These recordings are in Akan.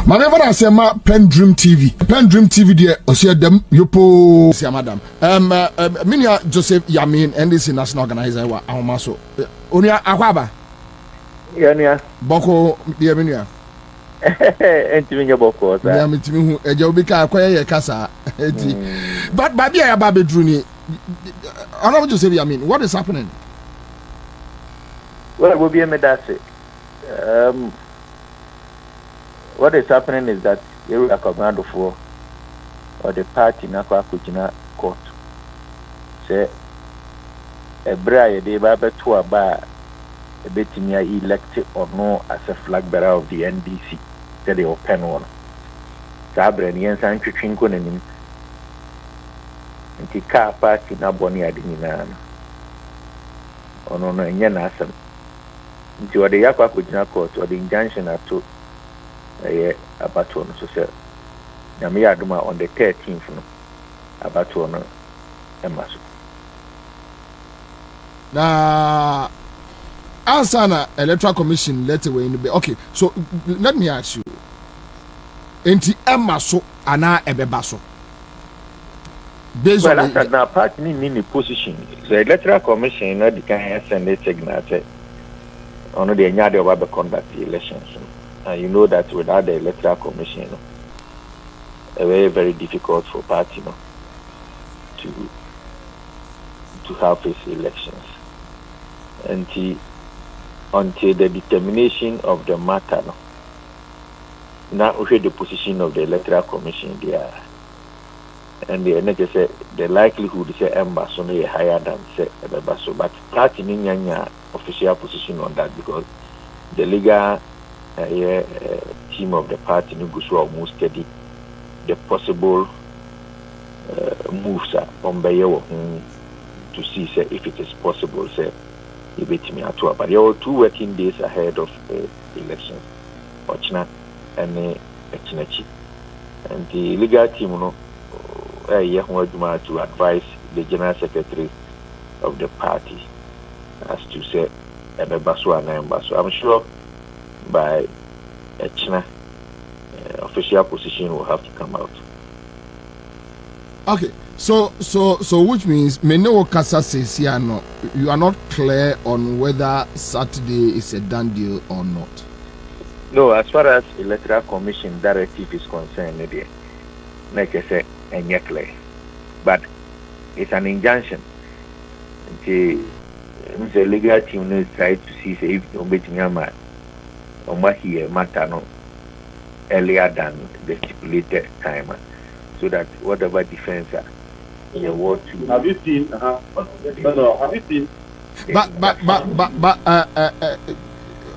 Mama ever say ma PENDREAM TV there osia dem yopo sia madam. Minia Joseph Yamin NDC national organizer wa ahomaso. Onia akwaba. Yeah. Boko dia minia. Entimi nya boko sa. Ya mitimi hu eja obi ka akoye ye kasa. But baby ya ba bedru ni. Honorable Joseph Yamin, what is happening? Well, we'll be a medase. What is happening is that you are Duffour or the party na kwa kujina court. Say a bride de baba to a bar a bit near elected or no as a flag bearer of the NDC. Tell the open one. Sabre and Yen San Chincon and him. And the car party na boni adinina. Oh no, and asem. Into the Yakwa kujina court or the injunction at two. Abato no so say na me aduma on the 13th no abato no emaso na answer na electoral commission letter we in be okay. So let me ask you, enti emaso ana ebebaso based well, on that na party ni position. So electoral commission no the can send a signal say ono de nya de oba conduct the elections. And you know that without the electoral commission, it's very, very difficult for party to have its elections. Until the determination of the matter, now we the position of the electoral commission there, and the likelihood say embassy is higher than say embassy, but party ninya official position on that because the legal team of the party Nugusu almost study the possible moves on Bayo to see say, if it is possible say but there are 2 working days ahead of the elections Ochna and Echinachi and the legal team to advise the general secretary of the party as to say I'm sure by a China official position will have to come out. Okay, so which means Meno Kasa says here no, you are not clear on whether Saturday is a done deal or not. No, as far as electoral commission directive is concerned, like I said, and yet clear, but it's an injunction. The legal team is trying to see if you're here matter no earlier than the stipulated time, so that whatever defense in the world to have you seen have you seen but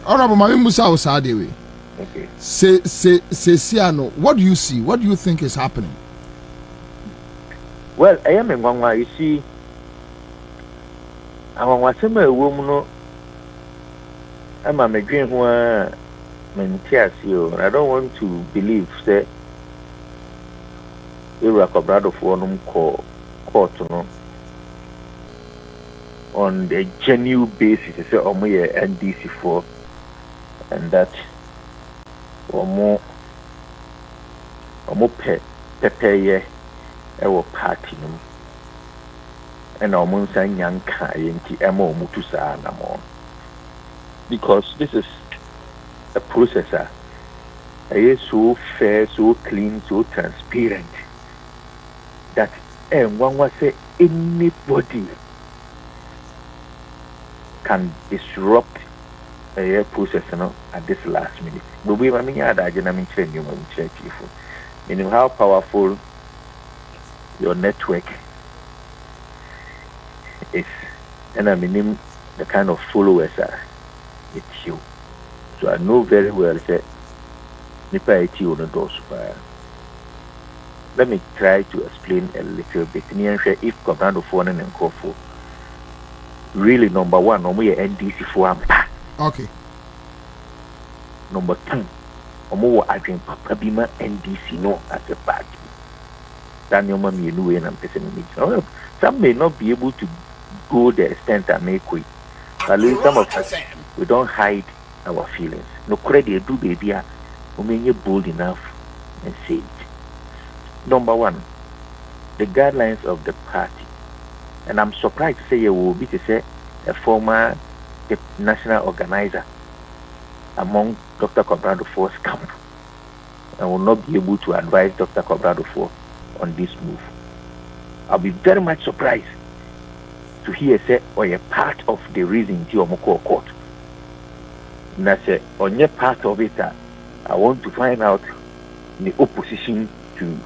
Honorable Mami Musa Osadewe, okay, say Siano, what do you see? What do you think is happening? Well, I am in Wangwa, you see, I want to say a woman. I'm a dream where I don't want to believe that Duffuor court on the genuine basis say NDC for and that or prepare our party and almost a young kind mutusa namon. Because this is a processor, so fair, so clean, so transparent that one was say anybody can disrupt a process at this last minute. But we meaning how powerful your network is, and I mean the kind of followers are. It's you. So I know very well that Nipa on the doors. Let me try to explain a little bit. If Kwabena Duffour and Duffour really number 1, we are NDC for okay. Number 2, Omo agent Papa Bima NDC no as a party. Daniel Mami and I'm person. Some may not be able to go the extent and make way. But some of us we don't hide our feelings. No credit do baby you're bold enough and say it. Number one, the guidelines of the party. And I'm surprised to say you will be to say a former national organizer among Dr. Kwabena Duffuor's camp. I will not be able to advise Dr. Kwabena Duffuor on this move. I'll be very much surprised to hear say or a part of the reason to Omoko court. And I say on your part of it, I want to find out the opposition to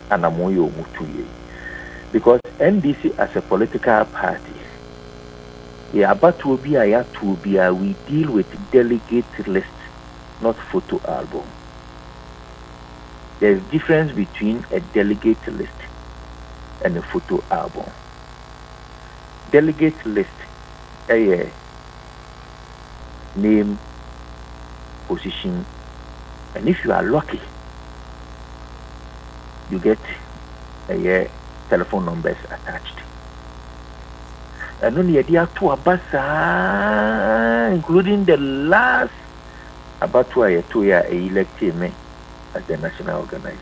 Anamoyo Mutuye. Because NDC as a political party, we deal with delegate list, not photo album. There's difference between a delegate list and a photo album. Delegate list, name, position, and if you are lucky, you get telephone numbers attached. And only idea to Abasa, including the last about 2 year elected me as the national organizer.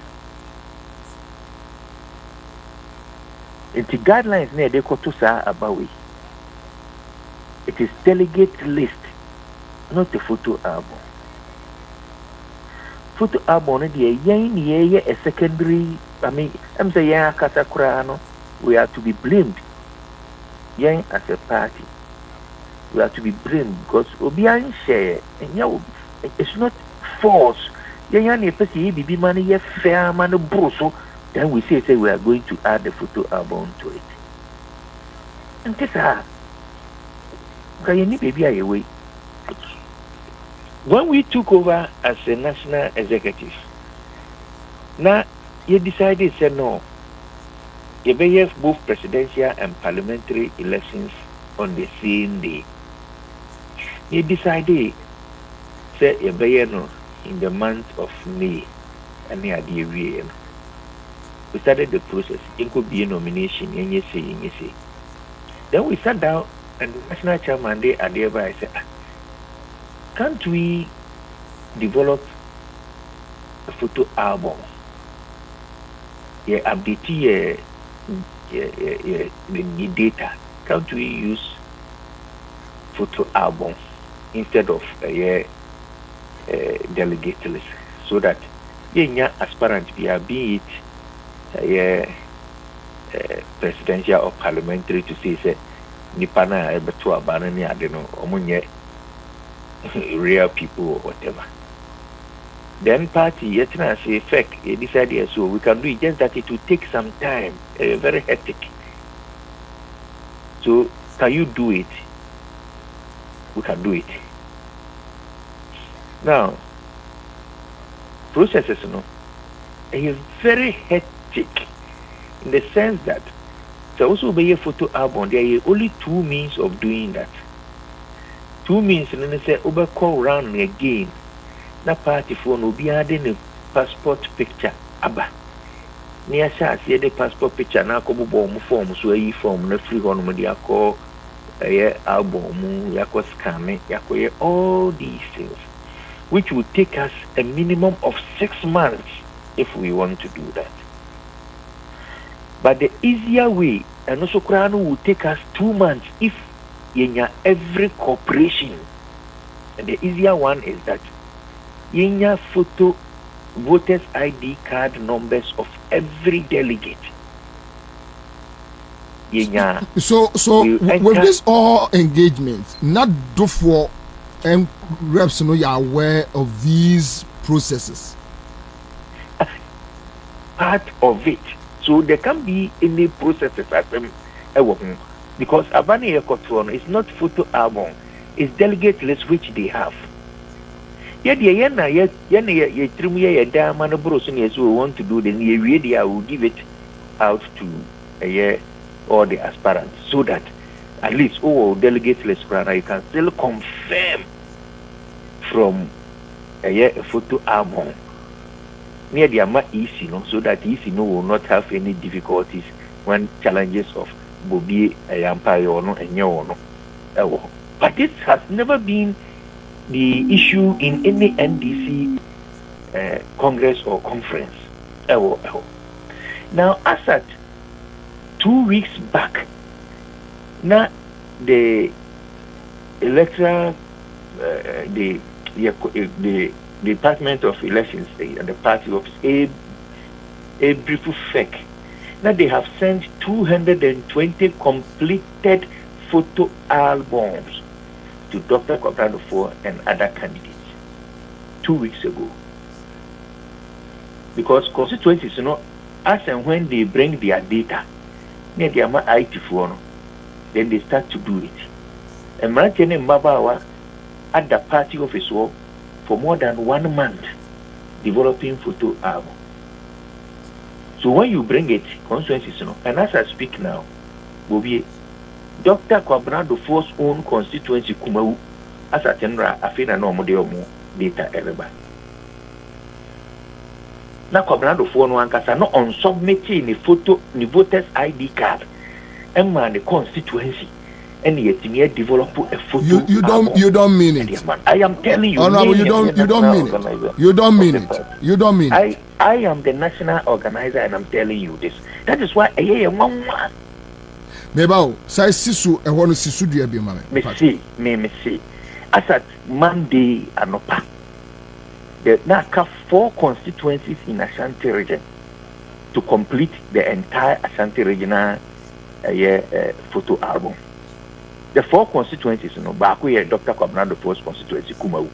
In the guidelines near they go to about it. It is delegate list, not the photo album. Photo album a secondary. I mean, I'm saying we are to be blamed. Yang as a party, we are to be blamed because Obian share and it's not false. Yang bibi money fair man broso. Then we say we are going to add the photo album to it. And this baby away. When we took over as a national executive, now you decided say no. You may have both presidential and parliamentary elections on the same day. You decided say you may no in the month of May and near the year. We started the process. It could be a nomination, and you say. Then we sat down and the national chairman they are thereby said, can't we develop a photo album? Yeah, update the data. Can't we use photo album instead of delegate list so that aspirant be it presidential or parliamentary to say Nipana Ebetua Banani, I don't know, real people or whatever. Then party yet say fake this idea, so we can do it, just that it will take some time, very hectic. So can you do it? We can do it. Now processes is very hectic in the sense that there also be a photo album. There are only 2 means of doing that. 2 means, and then they say over call round again. Na party phone will be adding a passport picture. Abba. Near Sas, the passport picture now come bomb form, so a form, no free on with the call album, yako scanning, yako all these things, which will take us a minimum of 6 months if we want to do that. But the easier way, and also Krano will take us 2 months if yenya every corporation. And the easier one is that yenya photo voters ID card numbers of every delegate. Yenya. So with this all engagements, not Duffour and reps you are aware of these processes. Part of it. So there can be any processes at them because Abani Ekotuono is not photo album, it's delegate list which they have. Yet we want to do then I will give it out to all the aspirants so that at least delegate list you can still confirm from a photo album. Near the ama easy, so that easy will not have any difficulties when challenges of Bobi Empire or no and no. But this has never been the issue in any NDC Congress or conference. Now, as at 2 weeks back, now the electoral, the Department of Elections and the party office, a brief fake. Now they have sent 220 completed photo albums to Dr. Duffuor and other candidates 2 weeks ago. Because constituencies, as and when they bring their data, near the IT phone, then they start to do it. And Martin and Mabawa at the party office for more than 1 month developing photo album. So when you bring it, constituencies, and as I speak now, will be Dr. Kwabena Duffuor's own constituency Kumau as a tenra afina no model data everybody. Now Kwabena Duffuor no ankasa no on submitting the photo the voters ID card and man the constituency and yet me develop a photo. You don't mean it. I am telling you. Honorable, you don't mean it. You don't mean it. You don't mean it. I am the national organizer and I'm telling you this. That is why I Mebao, say sisu e wono sisu dua bi mame. Me see. As at Monday anopa. There are 4 constituencies in Ashanti region to complete the entire Ashanti regional photo album. The 4 constituencies, back where Dr. Kwabena Duffuor's constituency Kumau.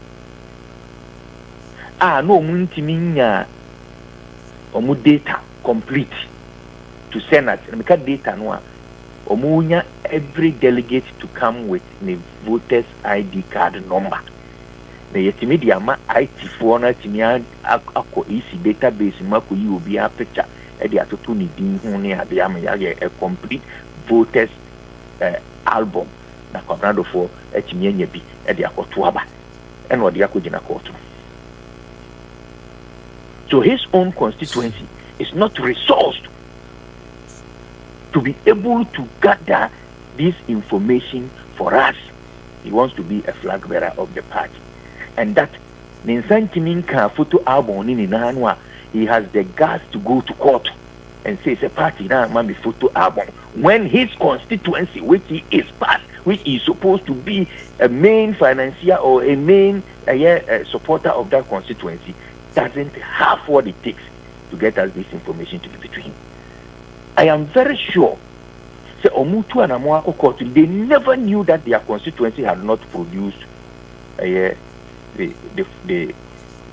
No muntiminya omu data complete to Senate. And because data no omunya every delegate to come with the voters ID card number. Na yetimi di ama IT4 na timi akọ EC database mako yi obi a picture e di atoto ni din ho ne ade ama ya a complete voters album na Kwabena Duffuor etimi anya bi e di akoto aba e na odi akogina court. So his own constituency is not resourced to be able to gather this information for us. He wants to be a flag bearer of the party. And that Ninsantiminka photo album in Nanwa, he has the guts to go to court and say it's a party now, mami photo album. When his constituency, which he is part, which is supposed to be a main financier or a main supporter of that constituency, doesn't have what it takes to get us this information to be between. I am very sure say Omutu and Amoako Court, they never knew that their constituency had not produced the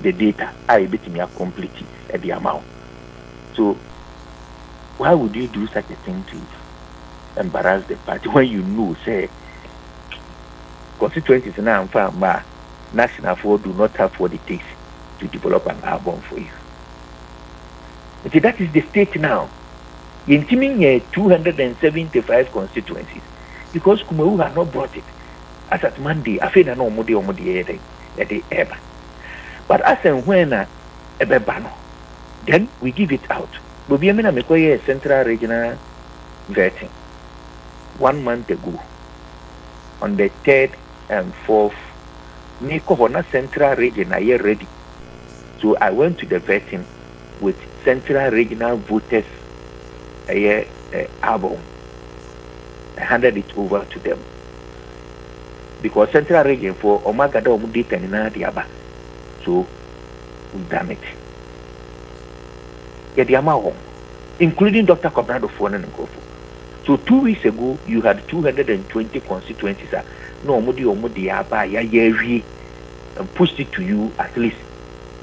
data. I bet me completely at the amount. So why would you do such a thing to embarrass the party when you know say constituencies now and far national for do not have what it takes to develop an album for you? Okay, that is the state now. In Timing 275 constituencies because Kumau had not brought it. As at Monday, I feel no modi ever. But as and when ebebano, then we give it out. But we are making central regional vetting 1 month ago. On the 3rd and 4th, make a central region are ready. So I went to the vetting with central regional voters album. I handed it over to them because central region for Omagada Omudita and Nadiaba. So we've done it. Get the amount, including Dr. Kwabena Duffuor and Nkofo. So 2 weeks ago, you had 220 constituencies. No, Omudi Aba, and pushed it to you at least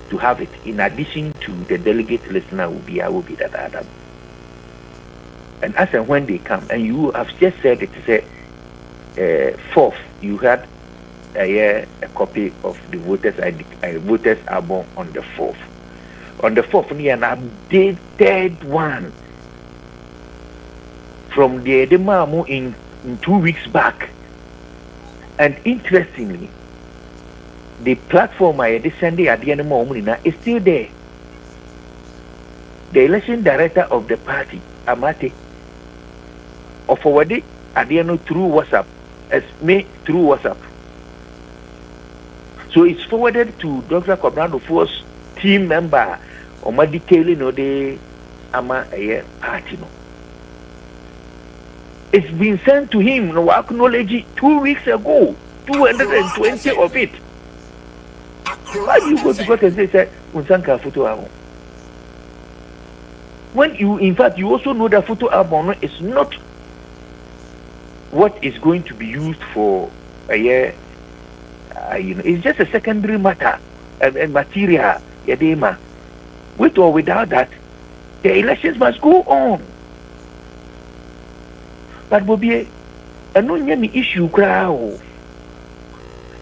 to have it. In addition to the delegate listener will be that Adam. And as and when they come, and you have just said it, say 4th, you had a copy of the voters voters album on the 4th. On the 4th, we an updated one from the Edemamu in 2 weeks back. And interestingly, the platform I had Sunday at the end of is still there. The election director of the party, Amate, or forwarded at the end through WhatsApp, as me through WhatsApp. So it's forwarded to Dr. Kwabena Duffuor's team member, Omadikeli no de ama a party no. It's been sent to him, no acknowledge 2 weeks ago, 220 of it. Why do you go to court and say, Unsanka photo album? When you, in fact, you also know that photo album is not what is going to be used for a year. It's just a secondary matter and material. With or without that, the elections must go on. But Bobby, I know any issue crowd.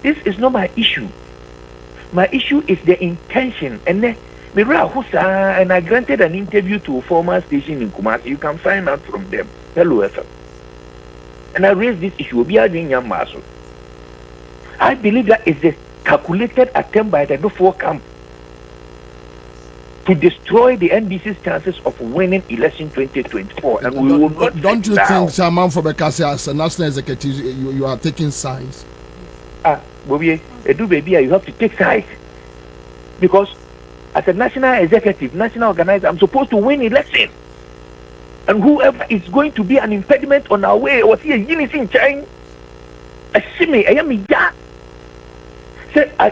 This is not my issue. My issue is the intention. And then and I granted an interview to a former station in Kumasi. You can find out from them. Hello, FM. And I raised this issue. I believe that is a calculated attempt by the Duffour camp to destroy the NDC's chances of winning election 2024. And we will not. Don't you think, Chairman Fobekase, as a national executive, you are taking sides? Bobby, you have to take sides. Because as a national executive, national organizer, I'm supposed to win election. And whoever is going to be an impediment on our way, or see a unity in China, I am a say I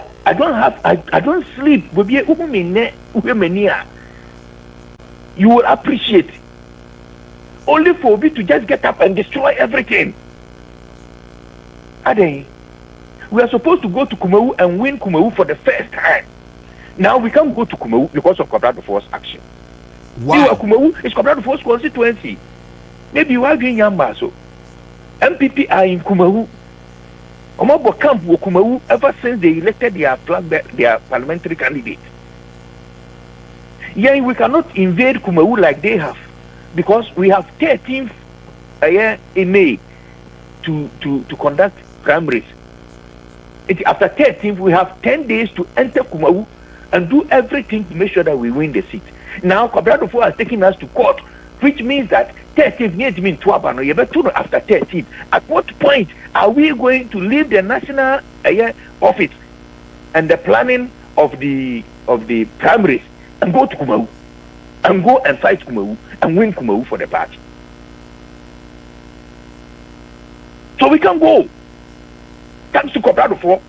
don't sleep. You will appreciate. Only for me to just get up and destroy everything. Ade, we are supposed to go to Kumawu and win Kumawu for the first time. Now we can't go to Kumawu because of Kwabena Duffuor's action. Wow. Kumawu is Kwabena Duffuor's constituency. Maybe you are doing Yamba so. MPP are in Kumawu. Omabo camp wo Kumawu ever since they elected their parliamentary candidate. Yeah, we cannot invade Kumawu like they have, because we have 13th in May to conduct primaries. After 13th, we have 10 days to enter Kumawu and do everything to make sure that we win the seat. Now, Kwabena Duffuor has taken us to court, which means that 13th needs to mean Twabano. You better know after 13th. At what point are we going to leave the national office and the planning of the primaries and go to Kumawu and go and fight Kumawu and win Kumawu for the party? So we can go. Thanks to Kwabena Duffuor.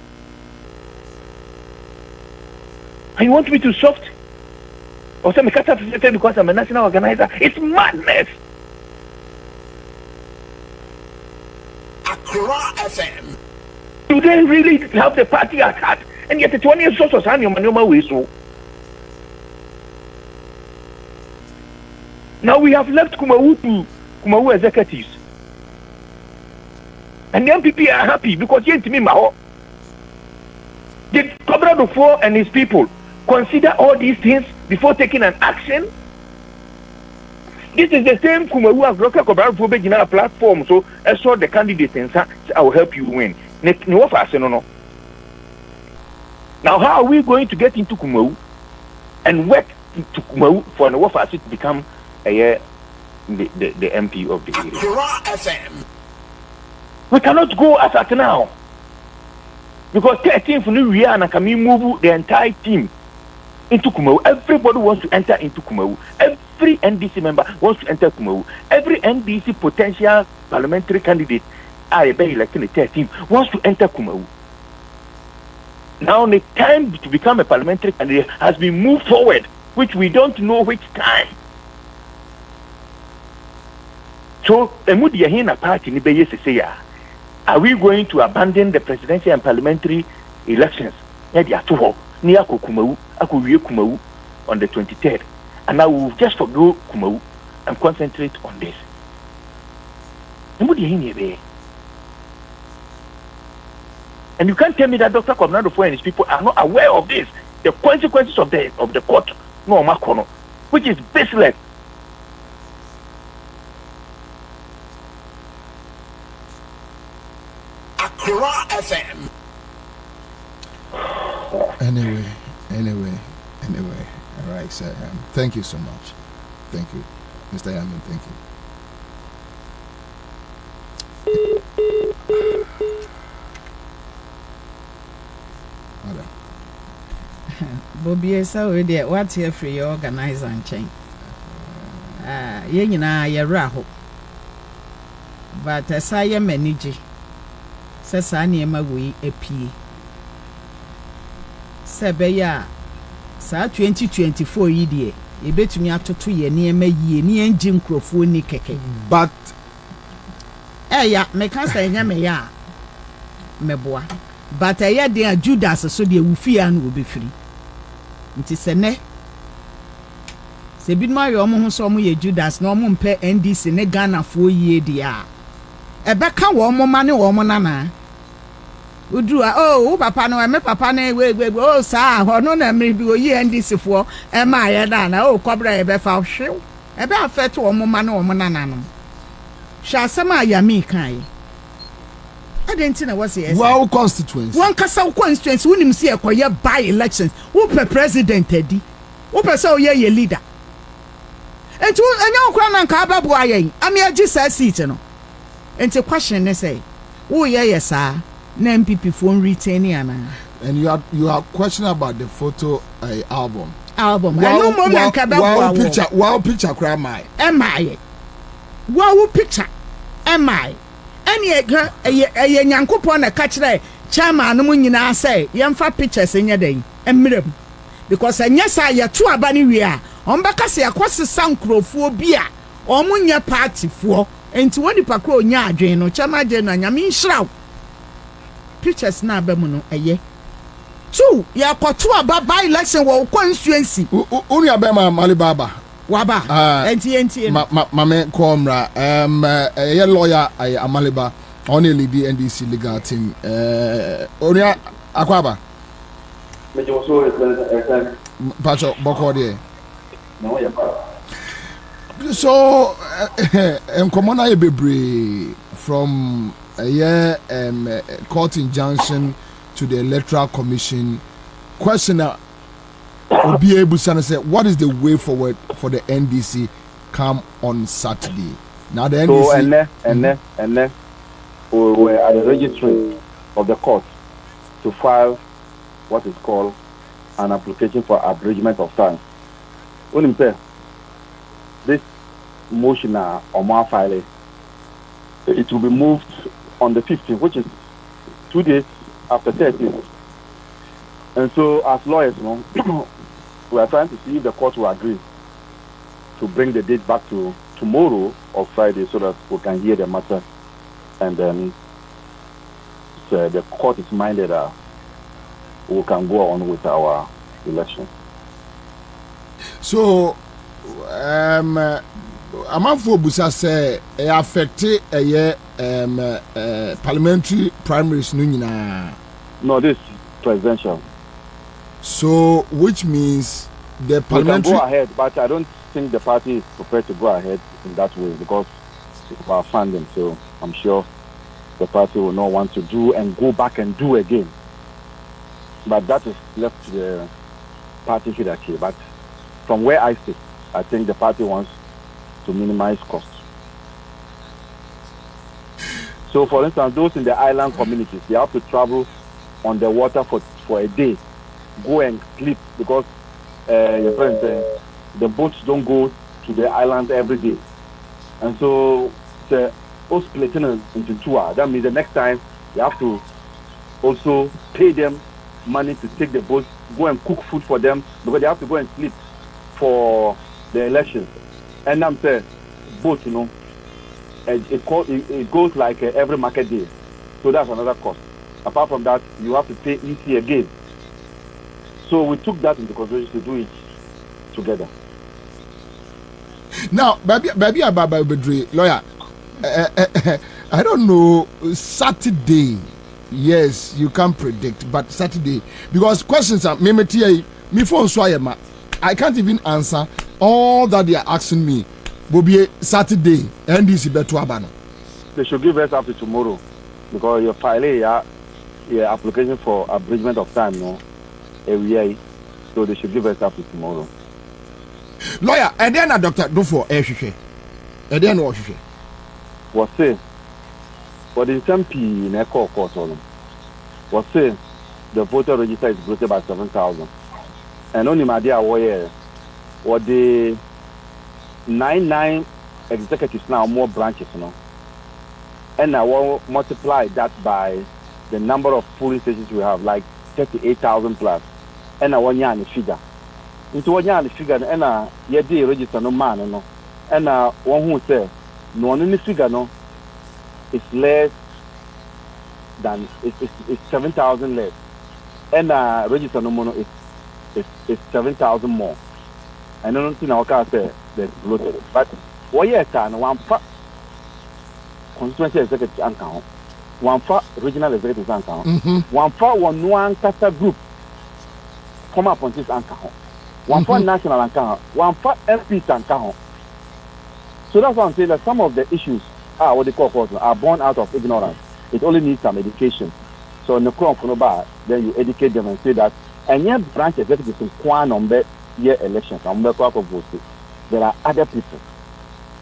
And you want me to soft? Or say, because I'm a national organizer? It's madness. Accra FM. Do they really have the party at heart? And yet, the 20 years also sign your manuma way so. Now we have left Kumawu to Kumawu executives. And the MPP are happy because you ain't me, Maho. Did Kwabena Duffuor and his people consider all these things before taking an action? This is the same Kumawu as Dr. Kwabena Duffuor in our platform, so I saw the candidates and say, I will help you win. No. Now, how are we going to get into Kumawu and work to Kumawu for an offer to become the MP of the area? Accra FM. We cannot go as at now. Because 13th we are and can move the entire team into Kumawu. Everybody wants to enter into Kumawu. Every NDC member wants to enter Kumawu. Every NDC potential parliamentary candidate I be elected the 13th wants to enter Kumawu. Now the time to become a parliamentary candidate has been moved forward, which we don't know which time. So, party ni be say, are we going to abandon the presidential and parliamentary elections? On the 23rd. And now we'll just forgo Kumawu and concentrate on this. And you can't tell me that Dr. Kwabena Duffuor and his people are not aware of this. The consequences of the court, which is baseless. Accra FM. Anyway. All right, sir. Thank you so much. Thank you, Mr. Yamin. Thank you. Bobby so we there what here free organize and chain. Ye nyina ye raho. But asaya manage. Sɛ saa nneɛma wei apie. Sɛ bɛyɛ saa 2024 yi deɛ yɛbɛtumi atoto yɛ nneɛma yie ne yɛngye nkurɔfoɔ ni kɛkɛ. But ya meka sɛ nyɛ me ya meboa. But ɛyɛ deɛ Judas so deɛ wufia no obɛfiri. Nti sɛ ne sɛ bi ma yɛ ɔmo ho so ɔmo yɛ Judas na ɔmo mpɛ NDC ne Ghanafoɔ yie deɛ a ɛbɛka wɔ ɔmo ma ne wɔ ɔmo nana. Udua oh papa no me papa na we oh saa hono na me bi oyi NDC fo e ma ye da na oh kobra ye be fa hwew e be affect wo mo ma na wo mo nana no sha asema Yamin kan adenti na wose yes wow constituency one kasa constituency wonim se ekoye by elections wo pe president adi wo pe se oye ye leader enti anya okra na nka ababu ayen ami agi sa seat no enti question ne say wo ye saa na MPP phone retaining ana. And you are questioning about the photo album. Wow picture cry my. Am I? Wow picture. Am I? Any a Yankopon a catch there. Chairman no nyina say yemfa pictures enya den. Emrem. Because anyasa ya two abani we are. Ombaka se akwase sankrofo bia. Omunya party fo. Enti woni pakro nya adwen no chama je no Yamin shraw. Pictures na abamu no eye. Two, ya kwato aba by election wo constituency. Uni abema Malibaba. Waba. Enti. Mame komra. Ye lawyer Amaliba. Only lead the NDC legal team. Uni akwaba. Meje so Pacho bokode. No ya pa. So enkomona ye bebre from court injunction to the Electoral Commission. Questioner will be able to say what is the way forward for the NDC come on Saturday. Now the NDC. So and we were at the registry of the court to file what is called an application for abridgment of time. This motion on my file, it will be moved on the 15th, which is 2 days after 13th. And so, as lawyers, we are trying to see if the court will agree to bring the date back to tomorrow or Friday so that we can hear the matter. And then the court is minded that we can go on with our election. So, Amanfo Busa say affected parliamentary primaries no nyina. No, this is presidential. So which means the parliamentary we can go ahead, but I don't think the party is prepared to go ahead in that way because of our funding. So I'm sure the party will not want to do and go back and do again. But that is left to the party hierarchy. But from where I sit, I think the party wants to minimize costs. So, for instance, those in the island communities, they have to travel on the water for a day, go and sleep because your friends, the boats don't go to the island every day. And so, the split into two hours. That means the next time you have to also pay them money to take the boats, go and cook food for them because they have to go and sleep for the elections. And I'm saying, both, it goes like every market day. So that's another cost. Apart from that, you have to pay EC again. So we took that into consideration to do it together. Now, baby, lawyer, I don't know, Saturday, yes, you can predict, but Saturday, because questions are, me phone swayema, I can't even answer all that they are asking me. Bobby, Saturday, NDC betuabano. They should give us up to tomorrow because your file, your application for abridgment of time, every year. So they should give us up to tomorrow. Lawyer, and then Dr. Duffour, and then what say? But in some P in a court, was say the voter register is bloated by 7,000. And only my dear warrior, what the 99 executives now, more branches, you know. And I will multiply that by the number of polling stations we have, like 38,000 plus. And I want you figure. Into one year figure, and ye did register no man, no. And one who say, no one in the figure, no, it's less than it's 7,000 less. And register no more, it's 7,000 more. And I don't think our car say that's bloated. But what year can one constituency executive account, one for regional executive account, one for one cluster group, former appointees account, one for national account, one for MPs account. So that's why I'm saying that some of the issues what they call are born out of ignorance. It only needs some education. So in the crown then you educate them and say that and your branch executives in Kwan on year elections, there are other people.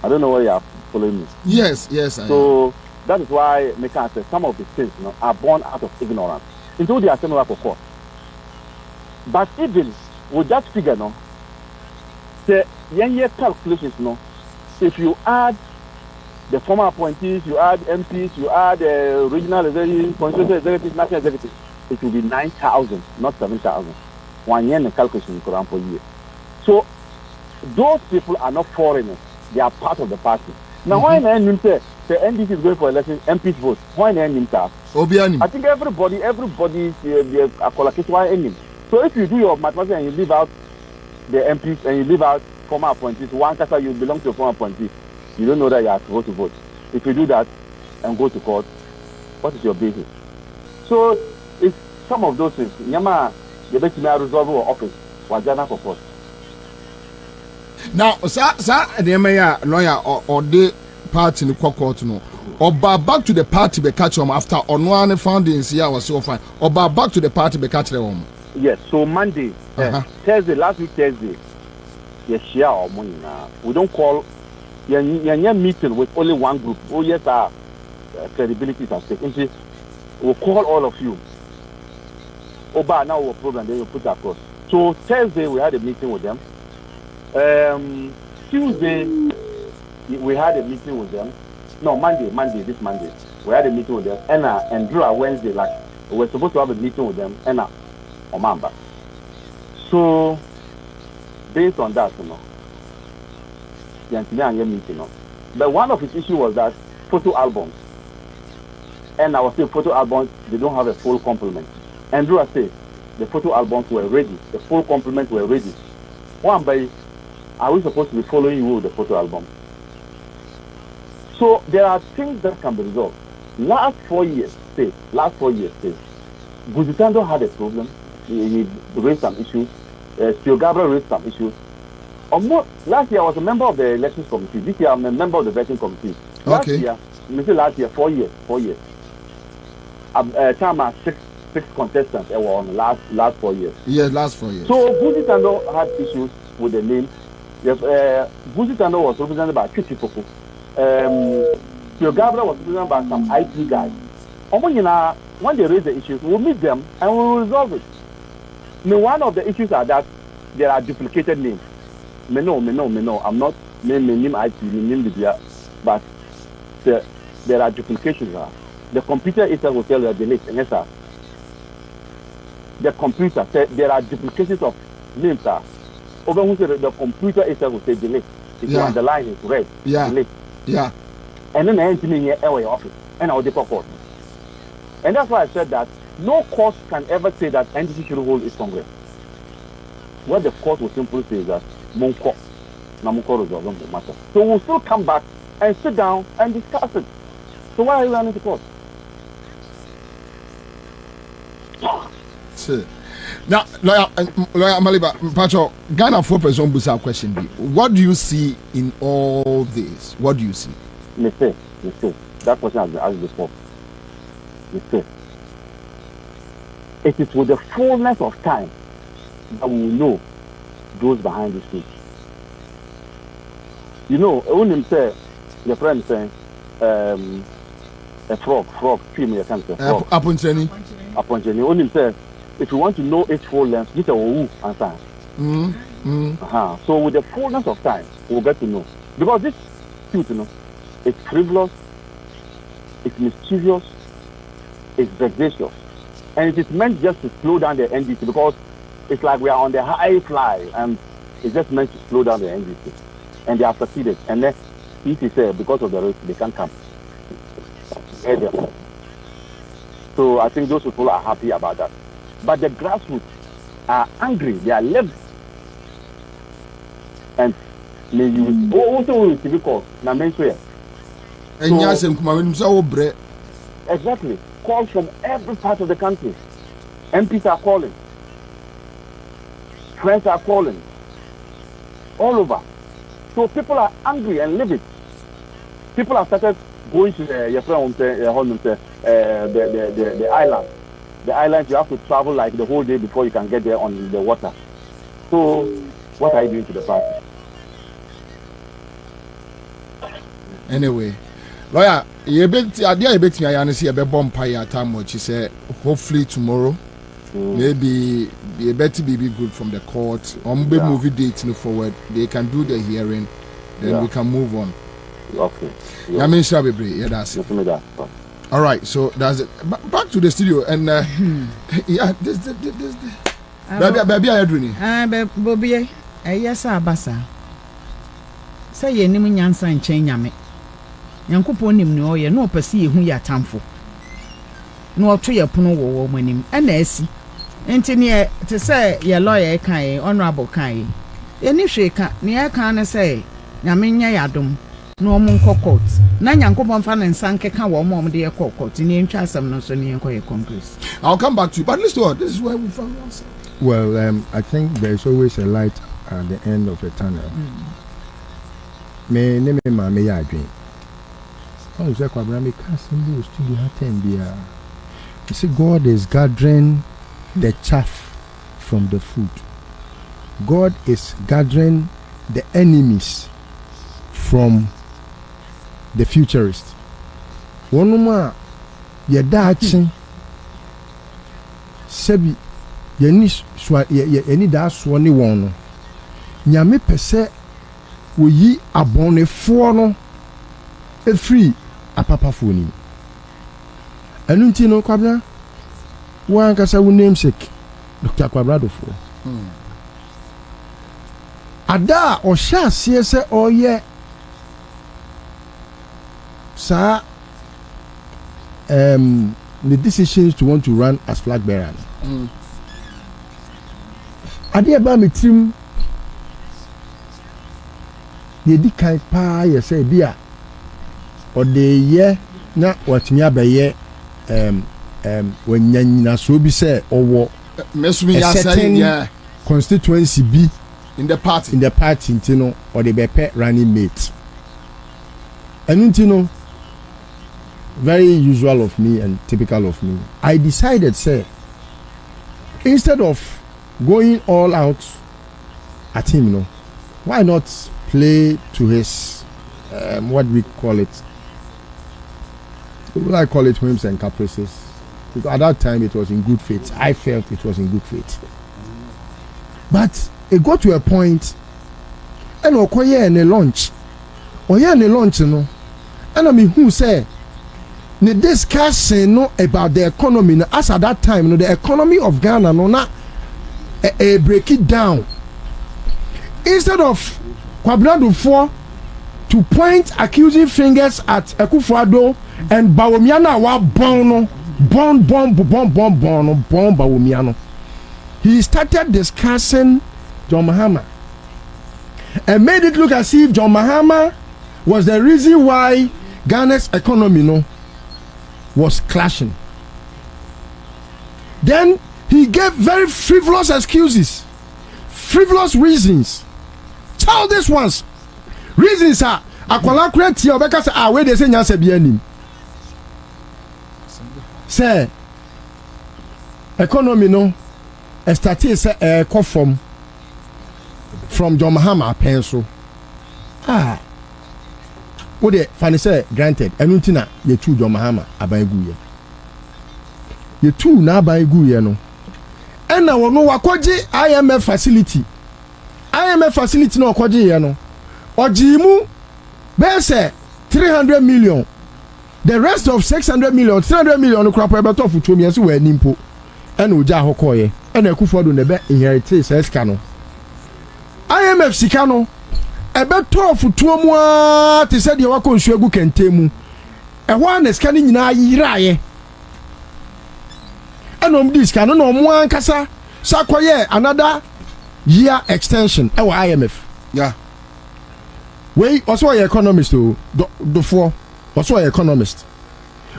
I don't know why you are following me. Yes. So that is why I can say some of the things are born out of ignorance. Into the assembly of course. But even with that figure, the year calculations, if you add the former appointees, you add MPs, you add regional executives, constituency executives, national executives, it will be 9,000, not 7,000. 1 year in calculation per year. So those people are not foreigners. They are part of the party. Now, why the NDC is going for election, MPs vote? Why the NDC? I think everybody, a collocation, why ending? So if you do your mathematics and you leave out the MPs and you leave out former appointees, one case you belong to a former appointee, you don't know that you are supposed to vote. If you do that and go to court, what is your basis? So it's some of those things. Nyama, the best may resolve our office. Wajana for court. Now, sir, the mayor lawyer or the party in the court no. Or back to the party be catch them after on one foundings here was so fine. Or back to the party be catch them. Yes, so Monday, Thursday, last week Thursday, yes, share our money now. We don't call your meeting with only one group. Oh yes, our credibility is at stake. We'll call all of you. But now our program, then you put across. So Thursday we had a meeting with them. Tuesday we had a meeting with them. No, this Monday we had a meeting with them. And Drew Wednesday, like we were supposed to have a meeting with them. Omamba. So based on that, but one of his issues was that photo albums. And I was saying photo albums, they don't have a full complement. Andrew said the photo albums were ready, the full complement were ready. One by, are we supposed to be following you with the photo album? So there are things that can be resolved. Last 4 years, Buzitando had a problem. He raised some issues. Steel Gabriel raised some issues. Last year I was a member of the elections committee. This year I'm a member of the vetting committee. Last year, 4 years. Time six contestants were on the last 4 years. Yeah, last 4 years. So Buzitando had issues with the name. Yes, Buzitando was represented by 50 people. Steel Gabriel was represented by some IT guys. When they raise the issues, we'll meet them and we'll resolve it. One of the issues are that there are duplicated names. No. I'm not name IT, name Libya, but there are duplications. The computer itself will tell you delete. Yes, sir. The computer said there are duplications of names. Over who said the computer itself will say delete. If you underline it, red, delete. Yeah. And then the engineer here away office and I'll court. And that's why I said that no court can ever say that NDC should hold its Congress. What the court will simply say is that Monko resolve the matter. So we'll still come back and sit down and discuss it. So why are you running to court? Now, lawyer Maliba, Pacho, Ghana 4% Busa question B. What do you see in all this? What do you see? Mistake. That question has been asked before. Mistake. It is with the fullness of time that we will know those behind the scenes. When him say, your friend saying, a frog, film you can say, frog. Aponcheni. When him say, if you want to know its full length, this is a woo answer. So with the fullness of time, we'll get to know. Because this suit, it's frivolous, it's mischievous, it's vexatious. And it is meant just to slow down the NDC because it's like we are on the high fly and it's just meant to slow down the NDC. And they have succeeded. And then he said because of the risk, they can't come. So I think those people are happy about that. But the grassroots are angry, they are livid. And may you also will be called. Now, exactly. Calls from every part of the country. MPs are calling. Friends are calling. All over. So people are angry and livid. People have started going to the island. The island, you have to travel like the whole day before you can get there on the water. So, what are you doing to the party? Anyway, lawyer, you bet me I see a bomb pie time what she said. Hopefully tomorrow, maybe a better be good from the court. Movie date forward. They can do the hearing, then we can move on. Okay. Yamin shall be brave. Yeah, that's it. All right, so that's it. Back to the studio and yeah, this. Baby, are you doing it? Bobby, yes, Abasa. Say ye name nyansa nchen nyame. Nyankopon nim ne oye no pese ye hu ya tamfo. No oto ye pono wo manim. Na asi. Enti ne te say ye lawyer kan honorable kan. Ye ni hwe ka ne ye kan ne say nyame nya yadom. No omun court. Na Nyankopon fa ne nsanke ka wo mom de ye court. Ni ntwa asem no so ne ye congress. I'll come back to you, but listen, this is where we found ourselves. Well, I think there's always a light at the end of the tunnel. Me mama ya adwen. Oh, say Kwabena me kasimbo studio hatem bia. You see, God is gathering the chaff from the food. God is gathering the enemies from the futurists. One more, ye dachi sebi ye ni da so ni won no. Nyame pese wo yi abonefo no efri apapafo ni. Enu nti no Kwabena wan kasa wo namesake Dr. Kwabena Duffuor. Ada o sha sie se oye sa the decisions to want to run as flag bearer. Ade aba metrim ye di kan pa ye say bia o de ye na watimi abaye wanyanyina so bi say owo mesumi ya say yeah constituency bi in the party ntino or the bepe running mate. And ntino very usual of me and typical of me. I decided, say, instead of going all out at him, why not play to his what we call it? What I call it whims and caprices. Because at that time it was in good faith. I felt it was in good faith. But it got to a point, and okoye in a lunch, and I mean who say. Ne discussing no about the economy no, as at that time the economy of Ghana no na break it down. Instead of Kwabena Duffuor to point accusing fingers at Akufo-Addo and Bawumia wa bon Bawumia, he started discussing John Mahama and made it look as if John Mahama was the reason why Ghana's economy was clashing. Then he gave very frivolous excuses, frivolous reasons, childish ones. Reasons are akwala kreti obeka say we dey say nyansa bi anim. Say economy no started say come from John Mahama pencil. What the funny say granted enuntina ye two John Mahama aban guye. Ye two na aban guye no. ɛna wɔn wakɔgye IMF facility na ɔkɔgye yɛ no ɔgye mu bɛyɛ sɛ 300 million the rest of 600 million 300 million no kora pɔ ɛbɛtɔ futuo mmiɛnso wɔ anim po ɛna ogya ahɔ kɔɔyɛ ɛna Akufo-Addo na ɛbɛ inherit sɛ sika no IMF sika no ɛbɛtɔ futuo mu aa te sɛ deɛ wakɔ nsuo agu kɛntɛn mu ɛhɔ a na sika no nyinaa yiraayɛ ɛna ɔmo di sika no na ɔmo ankasa sakɔyɛ another year extension ɛwɔ IMF. Yeah. Wei ɔsɔ ɔyɛ economist o Duffuor ɔsɔ ɔyɛ economist.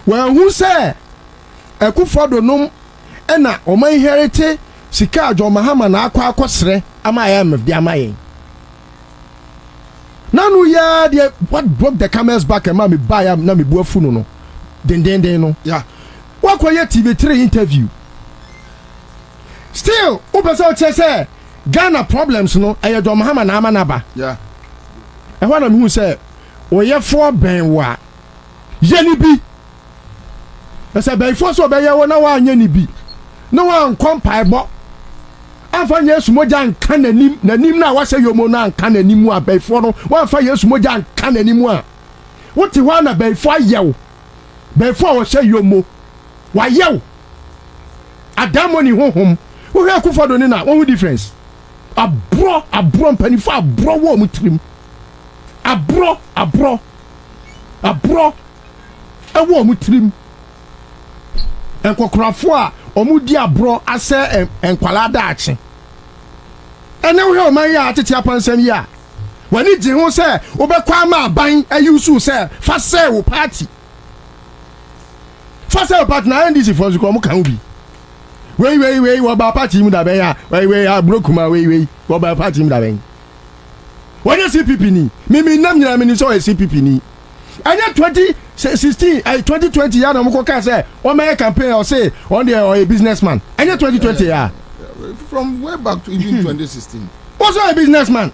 Wɔn ho sɛ Akufo-Addo nom ɛna ɔmo inherit sika John Mahama na akɔsrɛ ama IMF de ama yɛn. Nanu ya deɛ what broke the camel's back ɛma mi ba ya na mi bu afunu no dendenden no. Yeah. Wakɔyɛ TV3 interview. Still wopɛ sɛ ɔkyerɛ sɛ Ghana problems no ɛyɛ John Mahama na ama naba. Yeah. ɛhɔ na mehu sɛ ɔyɛ fo bɛn wa yɛni bi ɛsɛ bɛnfo so ɔbɛyɛ wɔ na wanyɛ ni bi na wankɔ mpaebɔ amfa Yesu mogya nka n'anim na wahyɛ yomo na nka n'anim a bɛnfo no wamfa Yesu mogya nka n'anim a wote hɔ na bɛnfo ayɛw bɛnfo a wɔhyɛ yomo wayɛw adamoni honhom wohwɛ Akufo-Addo ne na wɔn ho difference aborɔ mpanifo aborɔ wɔ mu tirim aborɔ ɛwɔ mu tirim nkɔkorafo a ɔmo di aborɔ asɛ nkwala daakye ɛnɛ wohwɛ ɔman yi a atete apansɛm yi a wɔne gye ho sɛ wobɛkɔ ama aban ayi usu sɛ fa sɛ wo party na NDC fo nso kɔ ɔmo ka ho bi wei wɔba party mu da bɛn a wei aburokuma wei wɔba party mu da bɛn wɔnyɛ CPP ni mimi nam nyina mini sɛ ɔyɛ CPP ni ɛnyɛ 2016 2020 ya na mo kɔ ka sɛ ɔmɛyɛ campaign ɔsɛ ɔyɛ businessman ɛnyɛ 2020 ya from way back to even 2016 ɔsɛ ɔyɛ businessman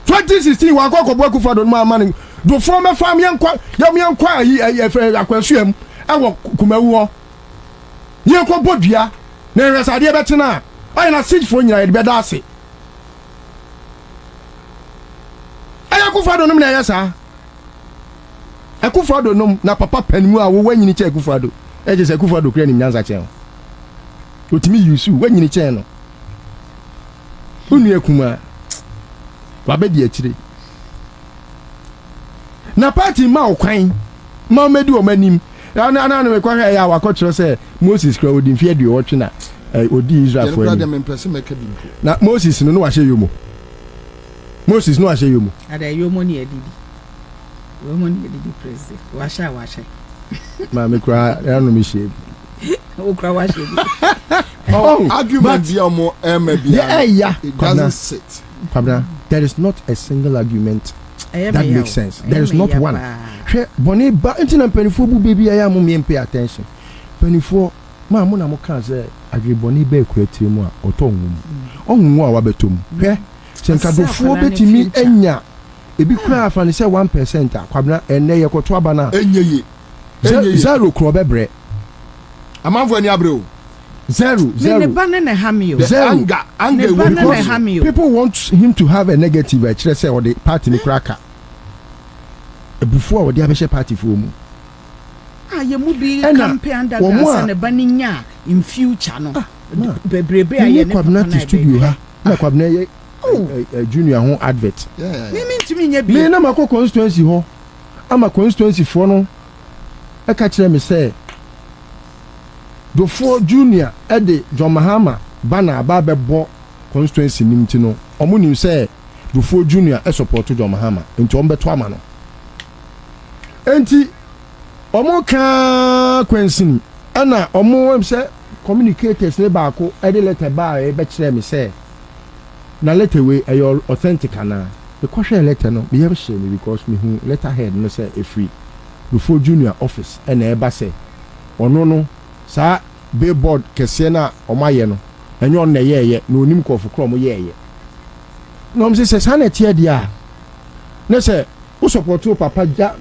2016 wakɔ kɔbɔ Akufo-Addo no ama ne Duffuor mɛfa yɛnkɔ ayi akwasuam ɛwɔ kumawu hɔ yɛnkɔ bɔ dua na ɛrɛsadeɛ bɛtena a ɔyɛ na siegefo nyina yɛde bɛda ase Akufo-Addo nom na ɛyɛ saa Akufo-Addo nom na papa panimu a wo wanyini kyɛ Akufo-Addo ɛgye sɛ Akufo-Addo kura nim nyansa kyɛn otimi yusu wanyini kyɛn no onua kuma wabɛdi akyire na party ma okwan ma medi o manim na me kwahwɛ ya wakɔkyerɛ sɛ Moses kura odi mfie aduɔtwe na odi Israel fo na Moses no wahyɛ yomo Moses no ahyɛ yomo ada yomo ni edidi president wahyɛ ma me kura ya no me hye o kura wahyɛ argument bi omo bia it doesn't sit Kwabena, there is not a single argument that makes sense. There is not one. Boni ba intina penifo bu baby aya mo me pay attention. Penifo ma mo na mo kan say agri boni ba ekwatire mu a oto onwu a wabetom. Hwe senka Duffuor betimi enya ebi kura afa ne say 1% a Kwabena enne ye koto aba na enyeye zero kro bebre amanfo ani abre o zero anger people want him to have a negative actually say or the party ni cracker before or the abeshe party for mu ye mu bi campaign under gas na baninya in future no bebrebe aye ne Kwabena studio ha na Kwabena ye junior ho advert me ntimi nya bi me na makọ constituency ho ama constituency for no e ka kire me say Duffuor Junior Ede John Mahama bana aba bebo constituency nimti no omo nim say Duffuor Junior e support John Mahama enti ombe to ama no enti omo ka kwensini ana omo say communicators ne baako e de letter ba e be kire me say na letter we e authentic ana the question letter no be have share me because me hu letter head no say e free Duffuor Junior office e na e ba say ono no sa billboard kese na omaye no enyo na yeye na onim kofu krom yeye no mse se sa na tie dia na se wo support wo papa ja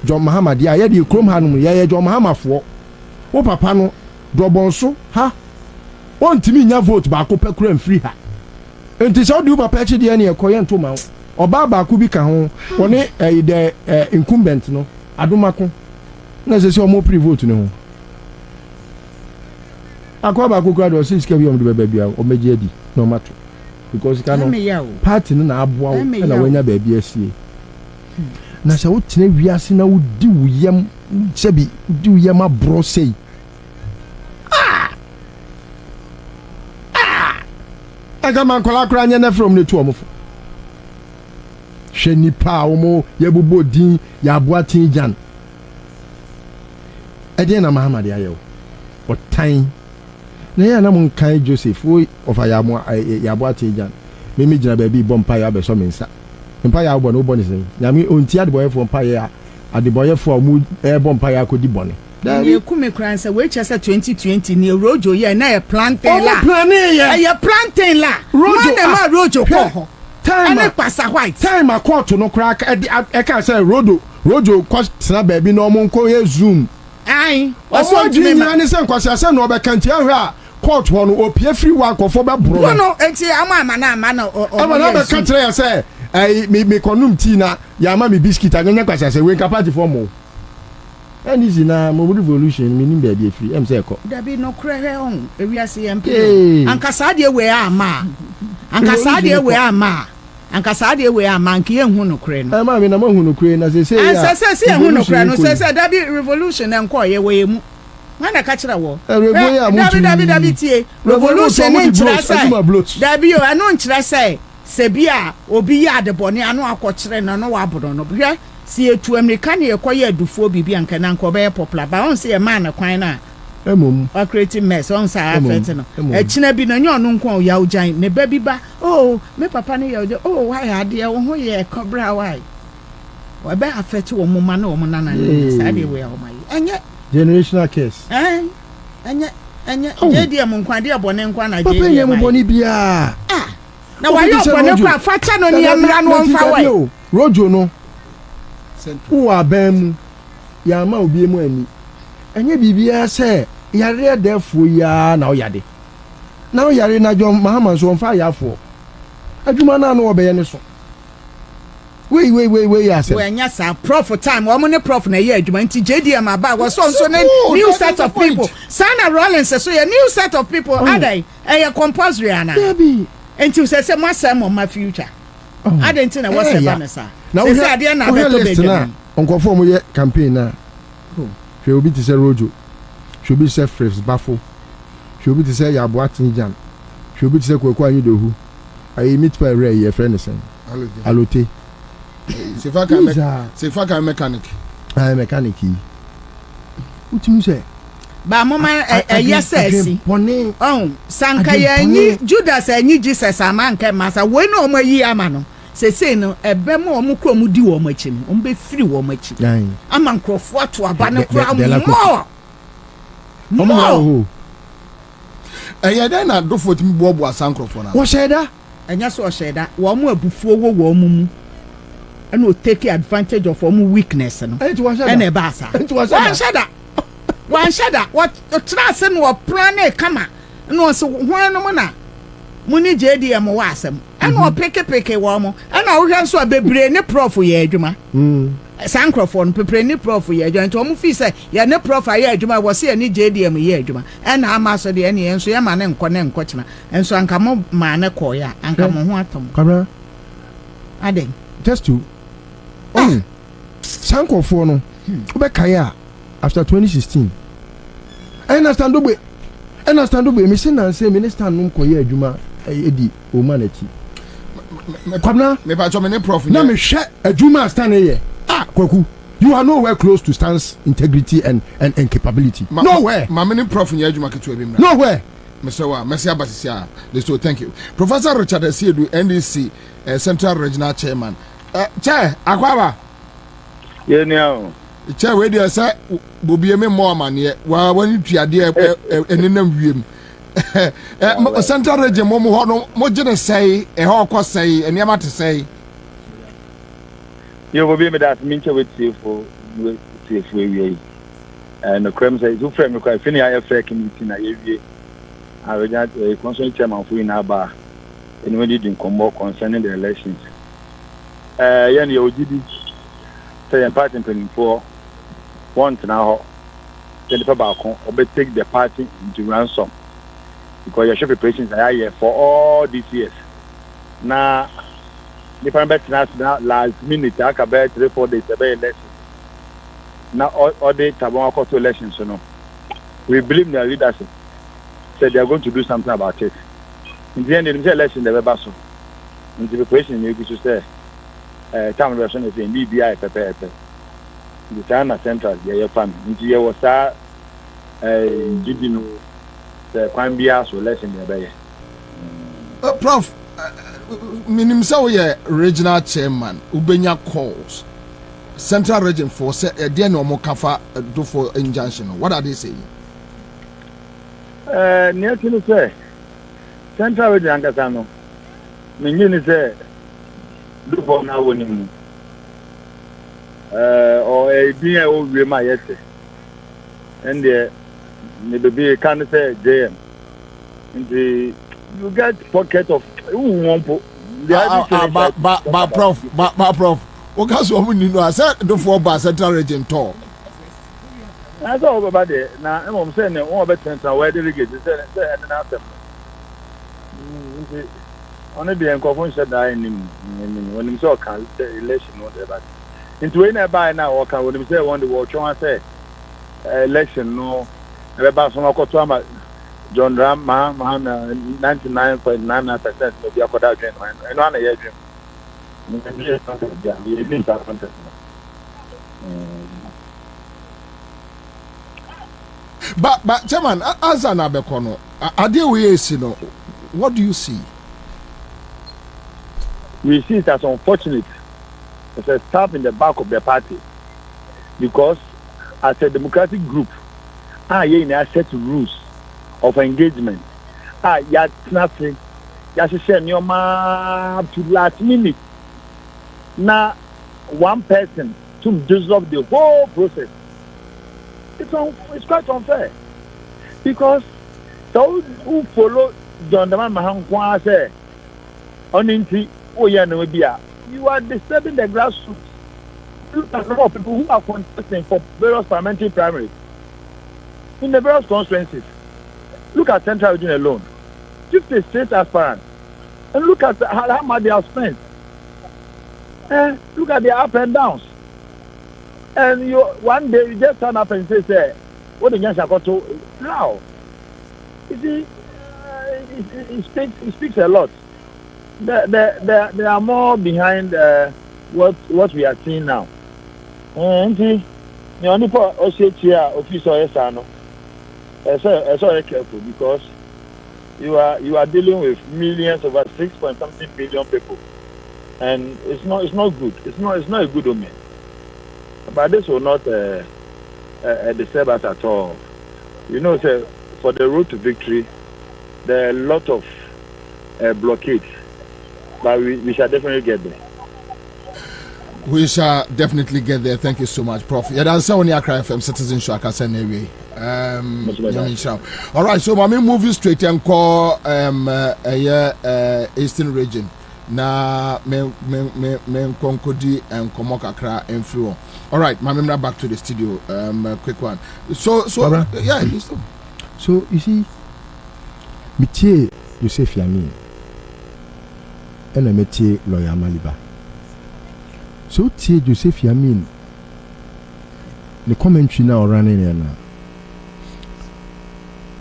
John Mahama dia ye di krom hanum yeye John Mahama fo wo papa no dobonso ha on to me nya vote ba ko pekura free ha enti so do papa chi de na e koye ntoma oba ba ko bi ka ho woni the incumbent no adomako na se se o mo pre vote ne ho akwa ba ko kra do se sika bi o de baba bia o meje adi no matter because kanu party no na aboa wo na wanya ba bia sie na se wo tene wiase na wo di wo yam sebi di wo yam abro sei aga man kola kra nya na from ne to omofo hwe nipa omo ye bubo din ya aboa tin jan ede na Muhammad ayewo otan na ya na mun kan Joseph wo ofa ya aboa tin jan me gina ba bi bompa ya be so mensa mpa ya obo no obo ni sen nyame onti adeboyefo mpa ya adeboyefo mu bompa ya akodi bone ye kume kransa we chasa 2020 ni rojo ye na ye plantain la ye plantain la rojo ma rojo ko time pasa white time court no crack e can say rojo kwasna ba bi no mo nko ye zoom ai oso jimi na ni sen kwasa se no be kanti ahwe a court ho no opie free wa kofo be bro no enti ama na o be kanti ya say ai me konum tea na ya ma me biscuit aganya kwasa se we capacity for mo NDC na mo revolution me nim ba bi free em say ko da bi no kre on ewiase yempe ankasa de we ama ankasa de we ama ankasa de we ama nke ye hu no kre no ma me na ma hu no kre na se ya se hu no kre no se da bi revolution enko ye we mu na ka kira wo dabi tie revolution ni kira sai dabi o anu kira sai se bia obi ya de bone anu akokire no wa bodo no hwe si etu America na ekoye Duffuor bibi anka na nko be popular ba on se e man na kwan na emom o creating mess on sa affect no e kina bi na nyo no nko ya ujan ne ba bi ba oh me papa ne ya oh why ade wo ho ye cobra why wa be affect wo mama na wo nana sa de we o mai enye generational case enye je dia mo nkwa de abone nkwa na je papa ye mo boni bia na wa yo bone kwa facha no ni amra no mfa wai rojo no who are bem ya ma obi emu ani enye bibia se yare defo ya na oyade na oyare na jo Muhammad so mfa ya afo adwuma na no obeye ne so we ya se we nya sa prof time wo mo ne prof na ye adwuma nti JDM aba wo so new set of people Sana Rollins so ye new set of people adai e compulsory ana nti se mo asem ma future adai nti na wo se ba na sa na we say na beto be onkofo mo ye campaign na hwe obi ti se rojo hwe obi se Frips bafo hwe obi ti se ya aboa tinjan hwe obi ti se kwekwa anyi dohu ayi meet by ray ye friend sen alote sefa ka mechanic ai mechanic utim se ba mama yesesi sanka yanyi Judas anyi Jesus amanka masa we no mo yi ama no se no ebe mo omo kro mu di wo machi no ombe free wo machi ama nkrofo ato aba ne kra mo eyeda na Duffuor timi bobo asankrofo na wo sheda enya so sheda wo mo abufuo wo mu and will take advantage of weakness no and a basa one shada what trust and what plan kama no so when no na muni JDM wasem and what peke wo mo and I will so bebre ne prof ye adwuma sankrofon pepre ne prof ye adwuma nto mo fi say ye ne prof ye adwuma wo se ne JDM ye adwuma and ama so de ne enso ye ma ne nkɔ kyena enso anka mo ma ne kɔ ya anka mo ho atom kabra aden just to sankofo no obekaya after 2016 I understand me say na say minister no koye adwuma edi o manati Kwabena me pa cho me ne prof na me hwe adwuma stand here kwaku you are nowhere close to stands integrity and capability nowhere ma me ne prof nya adwuma ketu abi mra nowhere Mr. Messi Abasisia so thank you Professor Richard Asiedu NDC Central Regional Chairman Chair Akwaba Yenio Chair we dey say bobi me more mane wa wani tuade enenam wiem Central Region mo ho no mo gene say ho kɔ say eniama te say Yo bobi me that minche we tiefo we and the crime say you frame me quite fini I fair community na ye wie a constituent chairman for in Aba, and when did in combo concerning the elections. Yani OGD, say a party in for once now, then the tobacco, or take the party into ransom because your preparations are here for all these years. Now, the private last minute, I can bear 3-4 days about elections. Now, all the Tabonco to elections, you know. We believe in their leadership. Said they are going to do something about it. In the end, in the election, they were basso. In the preparation, you could say, town version is in BBI, the China Central, the family. In the year was that, the Kwabena election, the Prof, minim say we regional chairman, Ubenya calls. Central Region for say there no more kafa Duffour injunction. What are they saying? Near to say Central Region Angasano. Meaning say Duffour now winning. Or a dear old Rema yet. And the baby can say JM. The you get pocket of Prof. What so we know I said Duffour by Central Region tour. That's all about it. Now I'm saying all about Central where Delegate say and after. Only the encouragement said that when him saw can election whatever. Into any by now or can when him say one the watch on say election no about some of John Ram, 99.99% of the Akoda dream. And one a year dream. But Chairman, as an Abekono, what do you see? We see it as unfortunate. It's a stab in the back of the party. Because as a democratic group, you set rules of engagement. Yet nothing. Just share your man to last minute. Now, one person to dissolve the whole process. It's quite unfair. Because those who follow John Daman Mahankwa say, you are disturbing the grassroots. Look at a lot of people who are contesting for various parliamentary primaries in the various constituencies. Look at Central Region alone. 50 states aspirants. And look at how much they have spent. Look at their up and downs. And one day you just turn up and say, what the young shall to now? You see, it speaks a lot. They are more behind what we are seeing now. And see, the only part also here official Esano. It's very careful because you are dealing with millions, over 6-point-something billion people, and it's not good. It's not a good omen. But this will not disturb us at all. You know, sir, for the road to victory, there are a lot of blockades, but we shall definitely get there. We shall definitely get there. Thank you so much, Prof. Yeah, that's only Accra FM Citizen Show. I can send away. All right, so I'm moving straight and call Eastern Region. Na men konkodi and komok Accra and Fluor. All right, I'm back to the studio. Quick one. So yeah, listen. So you see, métier Joseph Yamin and a métier lawyer Maliba. So tie Joseph Yamin the commentary now running here now.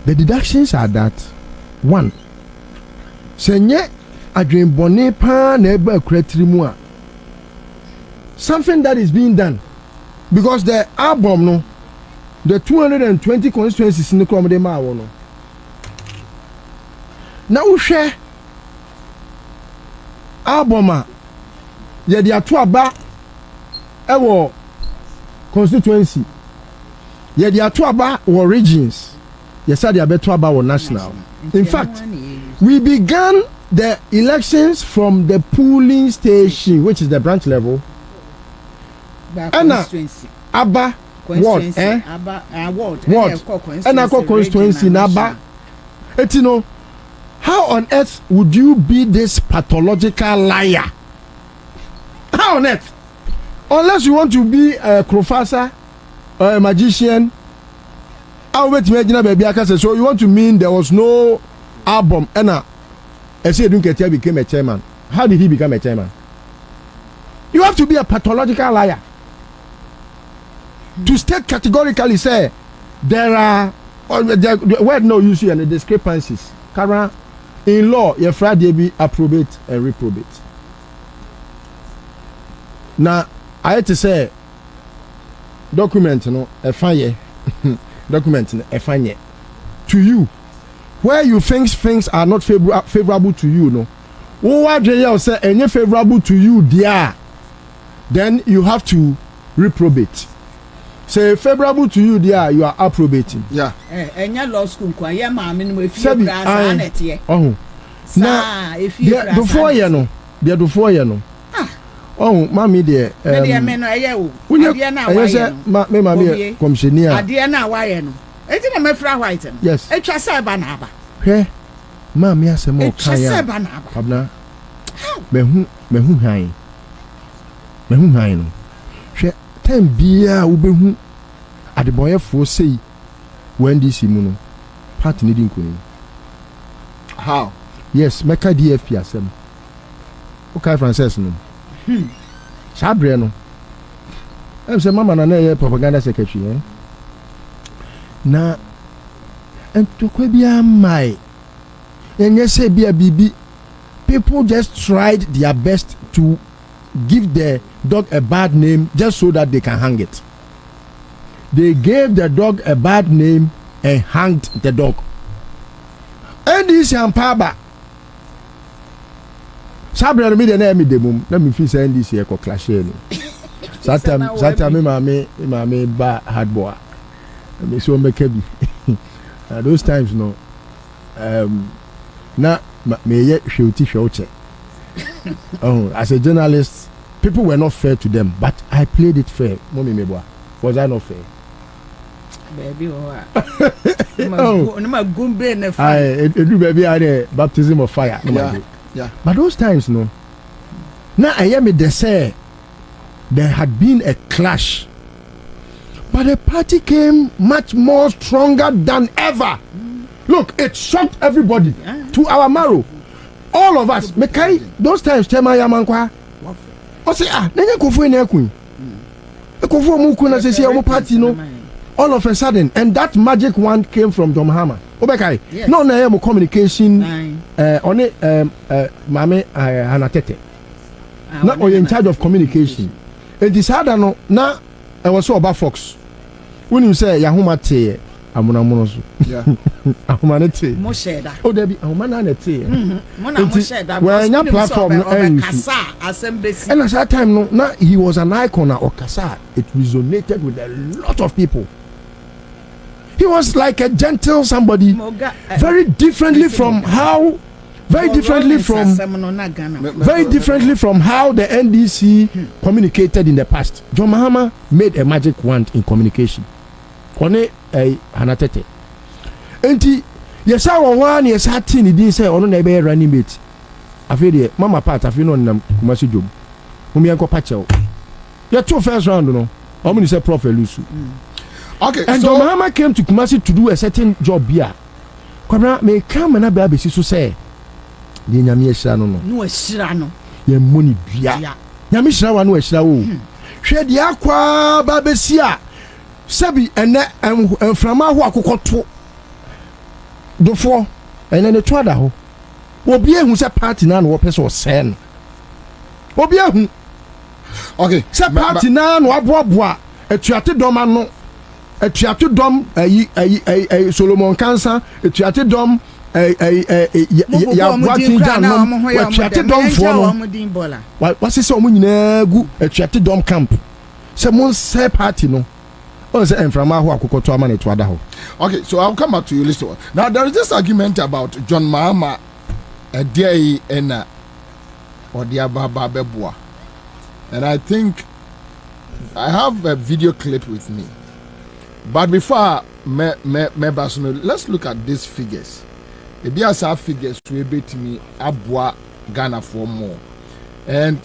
The deductions are that one, senye adwen bone pa na eba akratiri mu a something that is being done because the album no the 220 constituencies in the crowd dem a wo no na wo hwe album a ye de ato aba ewo constituency ye de ato aba wo regions. Yes, I better about national. In fact, we began the elections from the polling station, which is the branch level. And Abba ward, ward, and I call constituency Naba Etino, how on earth would you be this pathological liar? How on earth? Unless you want to be a professor or a magician. I'll wait to imagine baby. So you want to mean there was no album? And I say Dunketia became a chairman. How did he become a chairman? You have to be a pathological liar to state categorically say there are the word no use and the discrepancies. Kara, in law, your Friday be approbate and reprobate. Now I had to say document a fire document a fire to you where you think things are not favorable to you no. What you say any favorable to you dear, then you have to reprobate. Say favorable to you there, you are approbating. Yeah. Enya law school kwa ye ma me no efie bra sa na tie. Oh. Na efie bra. Duffuor ye no. Dia Duffuor ye no. Ah. Oh, mami de me de me no eye o. Ade na wa ye no. Me mami commissioner. Ade na wa ye no. Enti na me fra white no. Yes. Etwa sa ba na aba. Hwe. Mami asem o kan ya. Etwa sa ba na aba. Abna. Me hu han. Me hu han no. Hwe time bia wo behu adeboyefo sei NDC mu no party ni dinkoni. How? Yes, meka DFP asem. Okay, Francis no. Sabre no. Em say mama na na propaganda secretary eh. Na entokwa bia mai. Enye say bia bibi. People just tried their best to give the dog a bad name just so that they can hang it. They gave the dog a bad name and hanged the dog. NDC and Paba. Sabre me the name the mum. Let me feel say NDC e clash here. Satam me ba hard boy. Me so make be. Those times no. Na me ye hweuti. Oh, as a journalist, people were not fair to them, but I played it fair. Mommy meboa. Was I not fair? Baby, oh, no, my gumbe ne fire. Do baby I the baptism of fire. Yeah. But those times, no. Now I am they say there had been a clash, but the party came much more stronger than ever. Look, it shocked everybody to our marrow. All of us, Mekai, those times, Chema Yamankwa. I say, Nanya Kofu in Ekun. Kofu Mukuna says, Omo party, no. All of a sudden, and that magic wand came from John Mahama. Obekai, yes. No, no, communication. On it, Mame Hanatete. Now, we're in charge of communication. And this had no, now, I was so about Fox. When you say Yahuma Te, Amuna Monosu. Yeah. Ahumanete. Mosheda. Oh, there be Ahumanete. Mona Mosheda. When your platform and at that time, no, now he was an icon or Kasa. It resonated with a lot of people. He was like a gentle somebody, very differently from how the NDC communicated in the past. John Mahama made a magic wand in communication. Kone Hanatete. Enti yesa one yesa tin ni din say ono na be running mate. Afi de mama part afi no nam kumasi jom. Mumi enko pache. Your two first round no. Omo ni say Prof Elusu. Okay, and so Mahama came to Kumasi to do a certain job here. Kwabena me come na be abesi so say de nyame ehira no no. No ehira no. Ye money bia. Nyame ehira wa no ehira wo. Hwe de akwa ba besi a Sabi ene enframa ho akokoto Duffuor ene ne twada ho obi ehun se party na no pese o sen obi ehun okay se party na no aboaboa atuate dom ano atuate dom ayi Solomon Kansa atuate dom ya boatin dan no atuate dom fo no wase se o nyina gu atuate dom camp se mon se party no. Okay, so I'll come back to you later. Now there is this argument about John Mahama, a day and or the Baba, and I think I have a video clip with me. But before let's look at these figures. ebi asa figures to ebetimi aboa Ghana for more. And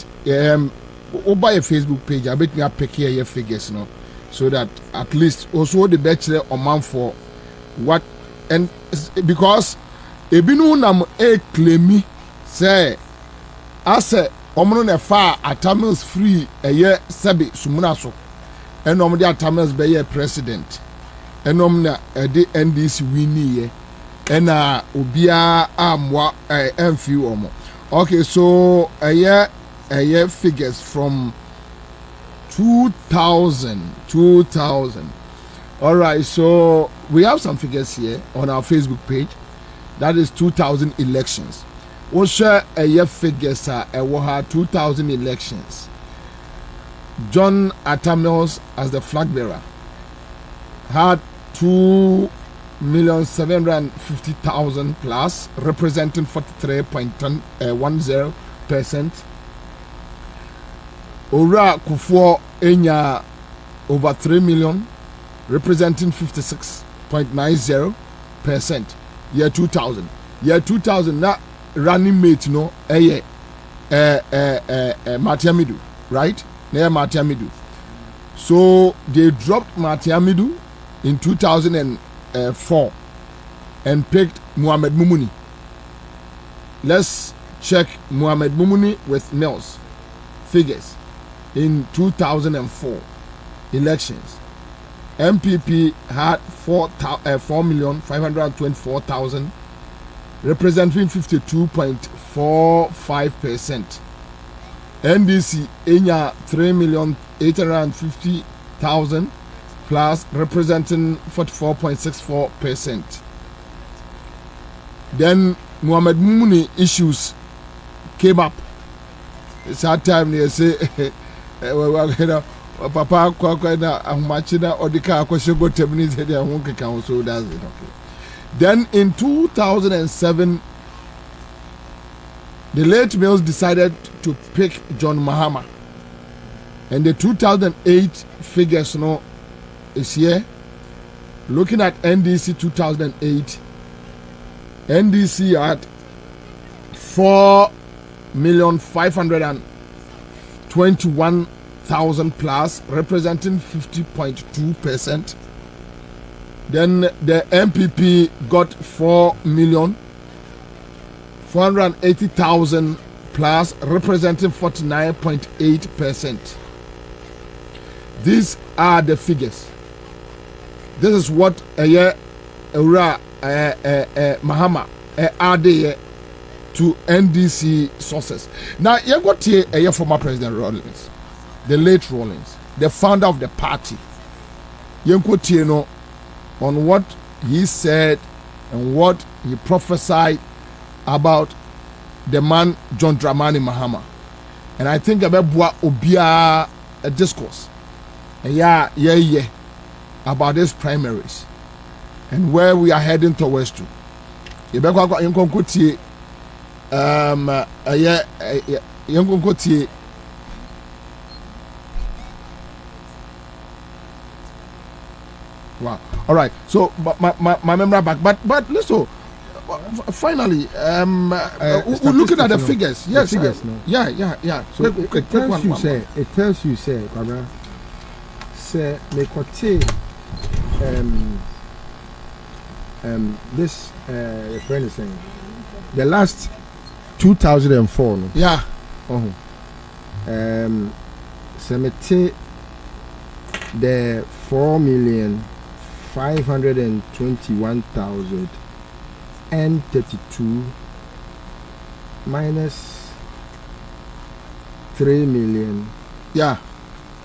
over a Facebook page, I bet me a pick here your figures, no, so that at least also the bachelor or man for what, and because ebinu nam claim say I say omono na fa atamils free a year sebi sumuna so and the atamils be president and na the NDC winnie ye and obia amwa few omo. Okay, so a year figures from 2000. All right, so we have some figures here on our Facebook page. That is 2000 elections. We'll share a year figures we had 2000 elections. John Atamils as the flag bearer had 2,750,000 plus, representing 43.10%. Ora Duffuor enya over 3 million, representing 56.90%. Year 2000. Year 2000 na running mate no Matiamidu, right? Near Matiamidu. So they dropped Matiamidu in 2004 and picked Muhammad Mumuni. Let's check Muhammad Mumuni with Nels figures in 2004 elections. MPP had 4,524,000, representing 52.45%. NDC enya 3,850,000 plus, representing 44.64%. Then Muhammad Mumuni issues came up. It's that time they say, Papa Kwabena Ahmachina or the car go 10 minutes there won't count, so that's it. Okay. Then in 2007, the late males decided to pick John Mahama. And the 2008 figures now is here. Looking at NDC 2008, NDC had 4,521,000 plus, representing 50.2%. Then the MPP got 4,480,000 plus, representing 49.8%. These are the figures. This is what Mahama added to NDC sources. Now, you got here a former President Rawlings, the late Rawlings, the founder of the party. You got here on what he said and what he prophesied about the man John Dramani Mahama. And I think about Obia a discourse. Yeah, about these primaries and where we are heading towards to. You better go in concrete. Wow. All right. So my memory back, but listen. Finally, we're looking at the figures. Yes, the figures. No. Yeah. So it tells you, Kwabena, say me kote this friend is saying the last 2004. No? Yeah. Semete the 4,521,032 minus 3 million. Yeah.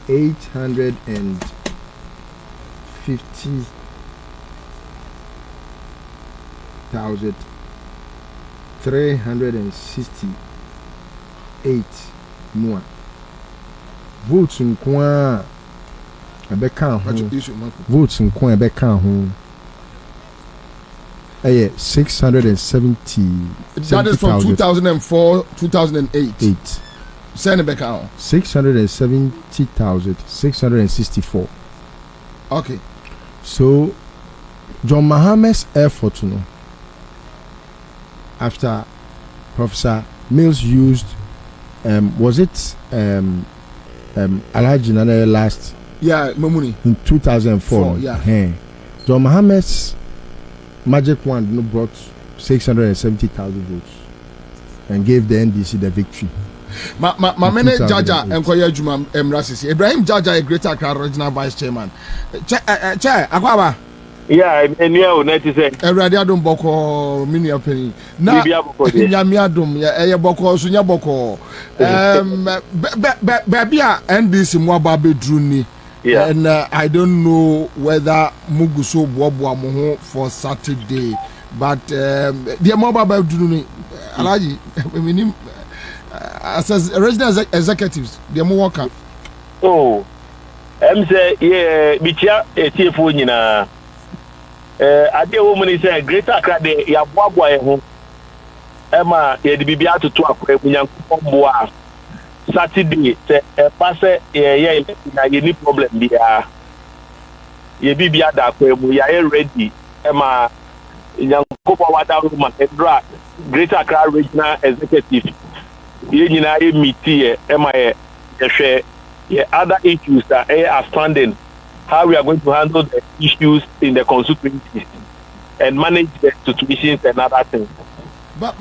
850,368 more votes in Kwa Abeka votes in Kwa Abeka home. 670. That is from 2004, 2008. Send it back out. 670,664. Okay. So, John Mahama's effort, after Professor Mills used, was it Alhaji Nana last? Yeah, Mamuni. In 2004. Yeah. John Mohammed's magic wand brought 670,000 votes and gave the NDC the victory. My mene Jaja Enkoya Juma Emrasisi. Ibrahim Jaja, a Greater Accra Regional Vice Chairman. Chair, Akwaba. Yeah, and you know, net is a Radiadum Boko mini opinion. Na Yamiadum, ya Boko, Sunya Boko. Babia NDC Mwababe Druni. Yeah. And I don't know whether Muguso Bwabwa Moho for Saturday, but the Mwababe Druni, Alaji, as regional executives, the Mwaka. Oh, I'm say, yeah, Bicha, a TF I dear woman is a greater Accra de Yabwabwa home. Emma, ye the Bibia to talk with Yankumboa. Saturday, pass any problem there. Ye Bibia that we are ready. Emma, Yankumboa water room and Greater Accra regional executive. Ye meet Emma, other issues that are standing. How we are going to handle the issues in the constituencies and manage the situations and other things. But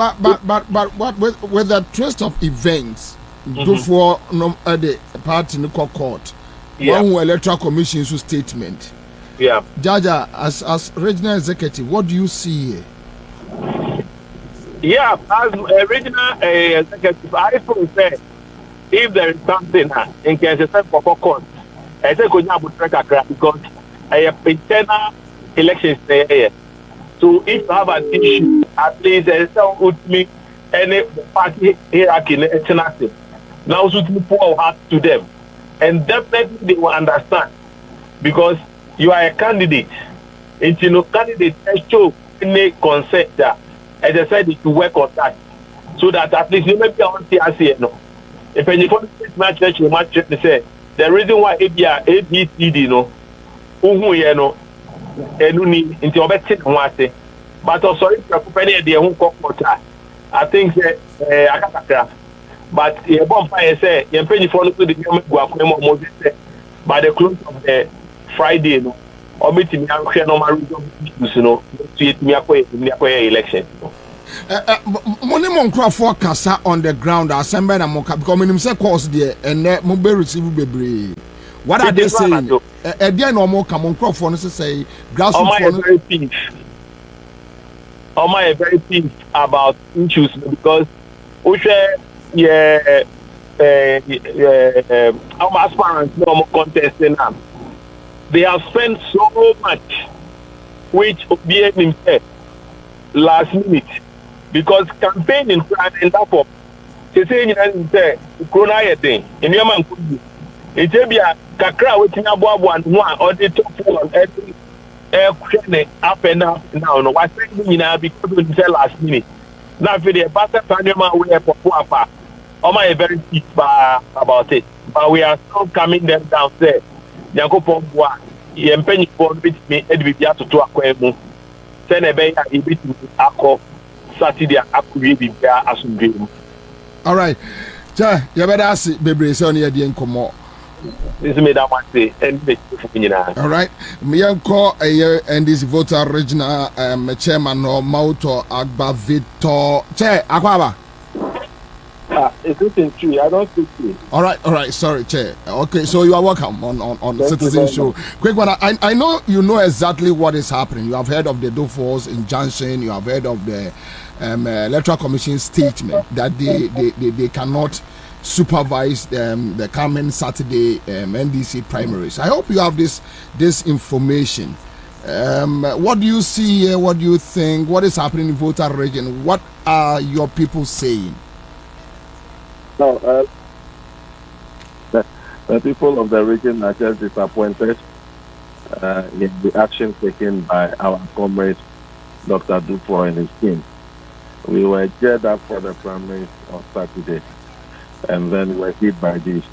what with the twist of events, Duffour the party in the court, one electoral commission's statement. Yeah. Jaja, as regional executive, what do you see here? Yeah, as a regional executive, I would say if there is something in case of court. I say go because I have internal elections there. So if you have an issue, at least there's me any party hierarchy international. Now should be pour heart to them. And definitely they will understand. Because you are a candidate. And you know candidate show any concept that as I said to work on that. So that at least you may be on TRC no. If any match you match they say the reason why ABCD no, no, enuni into obeti nwase, but also if you company the who court, I think akakaka, but ye bonfire say ye penny follow to the government Moses by the close of the Friday no, or meeting me normal issues no, to it me akwe election. Money Moncroft Kasa on the ground, assemble and Monka because him say course there and Mobile receive baby. What are they saying? A dear no more come on Croft for say grassroots very peace. Very peace about issues because we share our aspirants no more contesting now. They have spent so much which obeyed himself last minute. Because campaign in Duffour, they say in the Corona thing, in your man could be. It will be a Kakra waiting about one or the top one every air up and up now. No, what's saying because we say last minute. Now, for the Basta Panama, we have Papa. Oma very peace about it. But we are still coming them down there. Yanko Pomboa, Yempenny for me, Edwia to Aquemo. Send a bay at Ibit Akko. Saturday, all right. Ja, you better ask baby son here the encomo. This made that one say and all right. Me call a NDC voter regional chairman or Mauto Agba Victor. Chair Akwaba. It's written true. I don't speak true. All right, sorry, Chair. Okay, so you are welcome on the Citizen Show. Quick one, I know you know exactly what is happening. You have heard of the Duffour's injunction, you have heard of the Electoral Commission statement that they cannot supervise the coming Saturday NDC primaries. I hope you have this information. What do you see here? What do you think? What is happening in voter region? What are your people saying? No, the people of the region are just disappointed in the action taken by our comrade Dr. Duffuor and his team. We were geared up for the primaries on Saturday, and then we were hit by this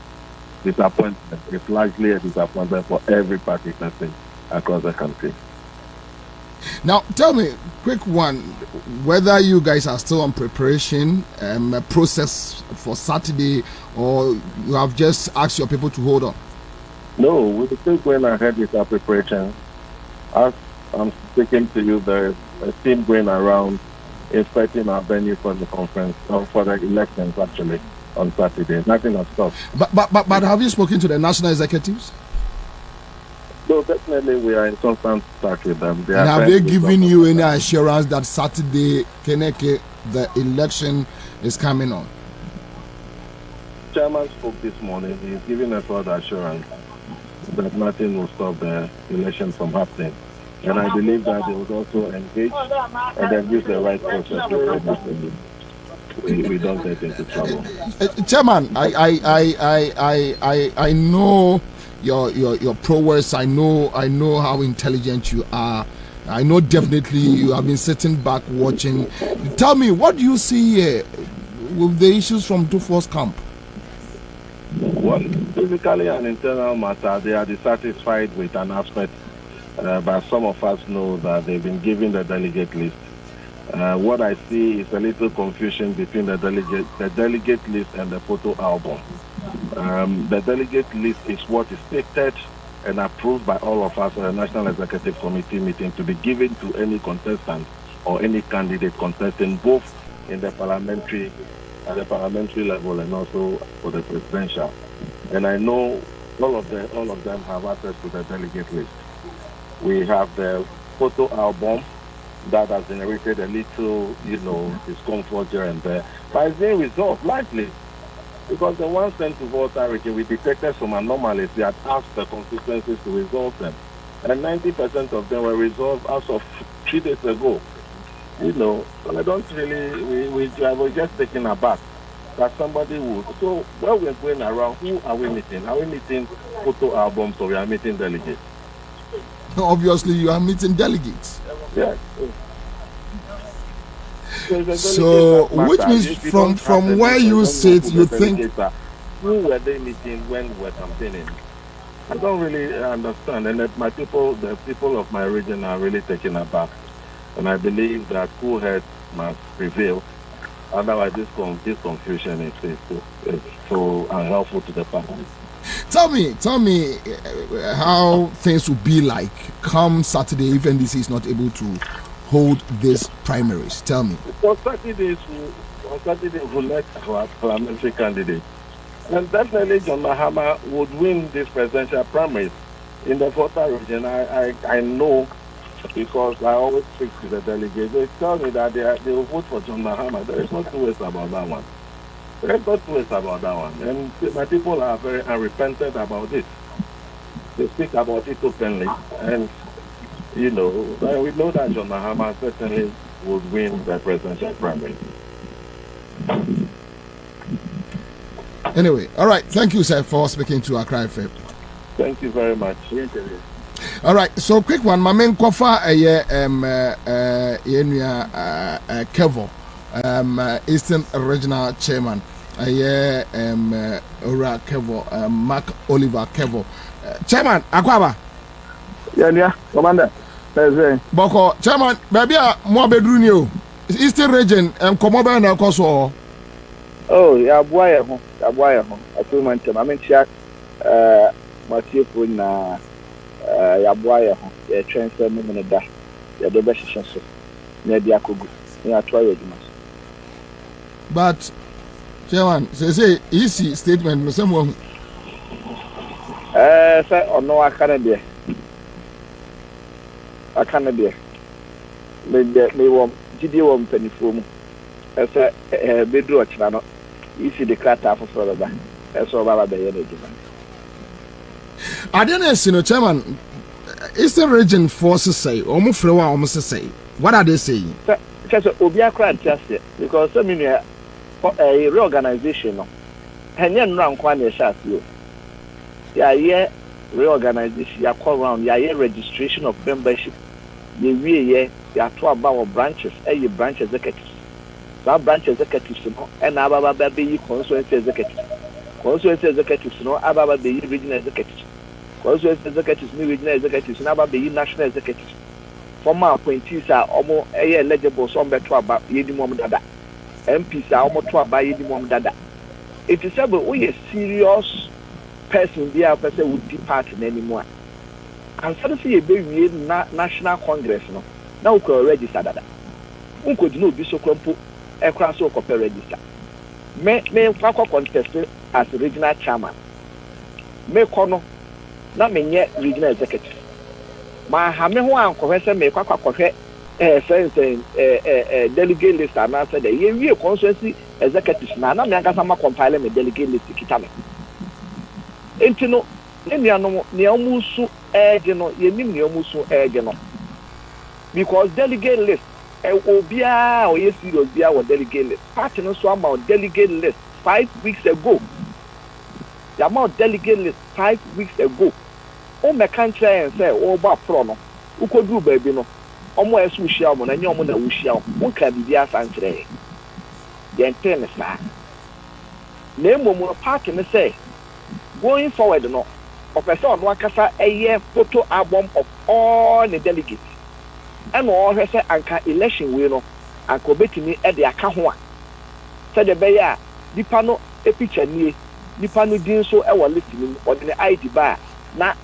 disappointment. It's largely a disappointment for every party person across the country. Now, tell me, quick one, whether you guys are still on preparation, a process for Saturday, or you have just asked your people to hold on? No, we're still going ahead with our preparation. As I'm speaking to you, there is a team going around inspecting our venue for the conference, or for the elections actually, on Saturday. Nothing has stopped. But have you spoken to the national executives? No, definitely we are in constant touch with them. And have they given you any assurance that Saturday, Keneke, the election is coming on? Chairman spoke this morning. He's giving us all the assurance that nothing will stop the election from happening. And I believe that they would also engage and then use the right process so that we don't get into trouble. Chairman, I know your prowess. I know how intelligent you are. I know definitely you have been sitting back watching. Tell me, what do you see here with the issues from Duffuor's camp? Well, basically an internal matter. They are dissatisfied with an aspect, but some of us know that they've been given the delegate list. What I see is a little confusion between the delegate list and the photo album. The delegate list is what is stated and approved by all of us at the National Executive Committee meeting to be given to any contestant or any candidate contesting both in the parliamentary level and also for the presidential. And I know all of them have access to the delegate list. We have the photo album that has generated a little, discomfort here and there. But it's being resolved lightly. Because the ones sent to voter region, we detected some anomalies. We had asked the constituencies to resolve them. And 90% of them were resolved as of 3 days ago. So I don't really, we were just taken aback that somebody would. So while we're going around, who are we meeting? Are we meeting photo albums or we are meeting delegates? Obviously, you are meeting delegates. Yes. So, which means from where you sit, you think... Who were they meeting when we were campaigning? I don't really understand. And that the people of my region are really taken aback. And I believe that cool heads must prevail. Otherwise, this confusion is so unhelpful to the party. Tell me how things will be like come Saturday if NDC is not able to hold these primaries. Tell me. On Saturday, we'll elect our parliamentary candidate. And definitely John Mahama would win this presidential primaries. In the voter region, I know, because I always speak to the delegates, they tell me that they will vote for John Mahama. There is no two ways about that one. And my people are very unrepentant about it. They speak about it openly. And, we know that John Mahama certainly would win the presidential primary. Anyway, all right. Thank you, sir, for speaking to Accra FM. Thank you very much. All right. So, quick one. My main kofa Kevo, Eastern Regional Chairman. Ora Kevo, Mark Oliver Kevo. Chairman, Akwaba. Yeah, Commander. Boko, Chairman, maybe more bedroom you. Eastern region and Komoba and Koso. Oh, yeah, boy, I feel my time. I mean, Jack, Matthew Puna, Yaboya, a transfer minute that the best chance. Maybe I could try it. But, Chairman, say easy statement, someone. Sir, or no, I can't be. I can't be. May want GD1 penny from as a bedroom channel. You see the cat half of Florida. That's all about the energy. I didn't know, Chairman. Eastern region forces say, almost say. What are they saying? Just Obia cried just because some in a reorganization. And then round one shot you. Yeah, reorganization, you call around, yeah, registration of membership. You are 2 about branches, branch executives. Some branch executives, and Ababa Baby constituency executives. Constituency executives, Ababa Baby regional executives. Constituency executives, new regional executives, and Ababa Baby national executives. former appointees are almost eligible some better about Yedim Dada. MPs are almost to about Yedim Dada. It is able we a serious person be a person would depart anymore. And suddenly a baby National Congress no. Now we could register that. We could not be so crumpled across so compare register. May contest as regional chairman. May kono na menye regional executive. Ma ha me ho ankohwese me kwakwakohwe delegate list and said ye wie constituency executives na me ankasa ma compile me delegate list kita me. Enti no enianom ne omusu no ye nim ne omusu no. Because delegate list obia o ye serious bia wo delegate list. Party no so about delegate list 5 weeks ago. The amount delegate list 5 weeks ago. O me kan try say o ba pro no. Ukodu baabi no. Omo esu hia omo na nya omo na wo hia. Won ka bibia san kire. Ye ntene sa. Na emomu party no say going forward no. Opesa no akasa eye photo album of all the delegates. And all say anka election we no. Anka obetimi e de aka ho a. Say the be ya dipa no e picture nie. Dipa no din so e wo list ni o de ID ba na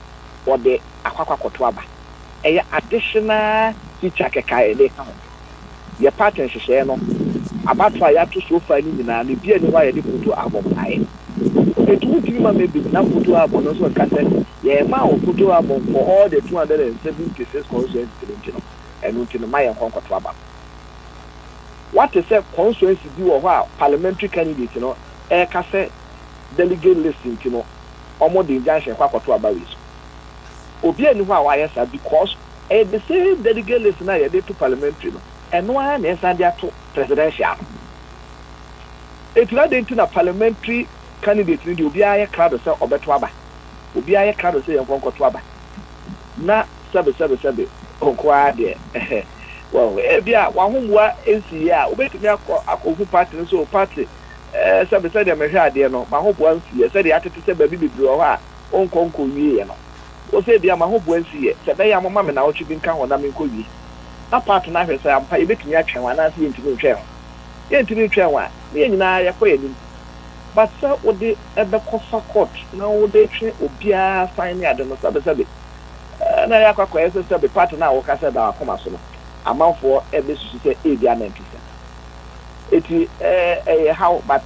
o de akwakwakoto aba. Eye additional feature keka e de ka ho. Ye pattern hye no. Abatwa ya to so fa ni nyina no bia ni wa ye de photo album aye. Etu tiri ma maybe na photo album no so ka say ye ma o photo album for all the 276 constituencies no. And until my uncle what is a constituency do or parliamentary candidate, you know, a cassette delegate listing, you know, almost the injunction to about this. Obia knew how I said because the same delegate list now they to parliamentary, and no one is under to presidential. If you are into a parliamentary candidate, you will be a crowd of say or betwaba. Will be a crowd of say uncle Twaba. Na sabe. Okwade well bia wa homwa ensi ya obetumi akohu party so party sabe say dem hwe ade no ma hobo ansi say dey atete say baby bibiri ho a onkonko wie no o say bia ma hobo ansi ye say be ya mama me na ochi bi nka ho na me nko wie na party na hwe say ampa ebetumi atwen wa na say ntimi ntwen ye ntimi ntwen wa ne nyina ya ko yanim but say wo de ebe kofa court na wo de twe obia sign ade no sabe na ya kwa ese be party na wo ka se da akoma so no amanfo ebe susu se ebia na mpisa eti how but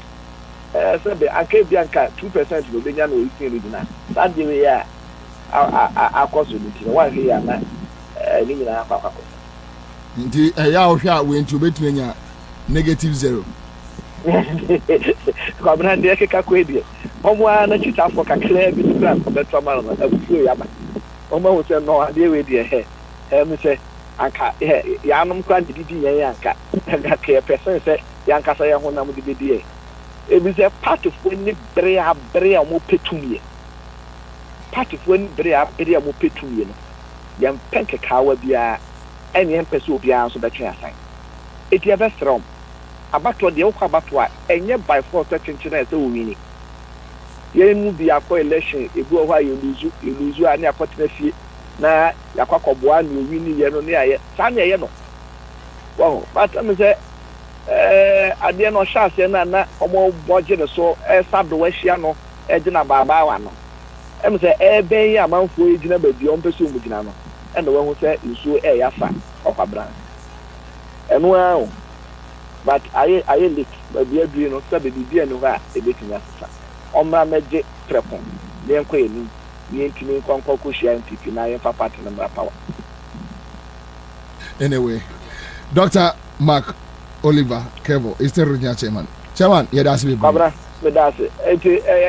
se be aka bia nka 2% go benya na oyisin regional that dey we ya akoso ni ti wa hwe ya na ni nyina akwa nti ya wo hwe a we nti obetumi nya -0 Kwabena de ke kakwe die omo na chitafo kakra bi tu plan ko betwa ma no abufuo ya ba Oma wo se no ade we de me se anka ya anum kwa de di yen anka ke person se ya anka sa ya ho na mu de bedi e bi se part of when brea mo petumie part of when brea mo petumie no ya mpenke kawa bia ene mpese obi an so betwe asan eti e be strom abato de okwa abato a enye by force chinchina se wo wini yenu bi akọ election ebu ohwa yeluzu ani akọtena fie na yakwakoboa ni owini ye no ne aye sa na ye no wo but am say ade no chance na omo boje ne so sado wa hia no gina baba wa no am say ben ya manfo gina ba bi on pese mu gina no e no wo say nsu ya fa Kwabena eno a but aye lit ba bi adu no sabe bi anu ha ebetinya sa Omra meje prepon le enko eni ni ntimi kwankwa ko hia NPP na yen papa te na power. Anyway, Dr. Mark Oliver Kevo is the regional chairman. Chairman, yeah, that's me. Kwabena, me that's it.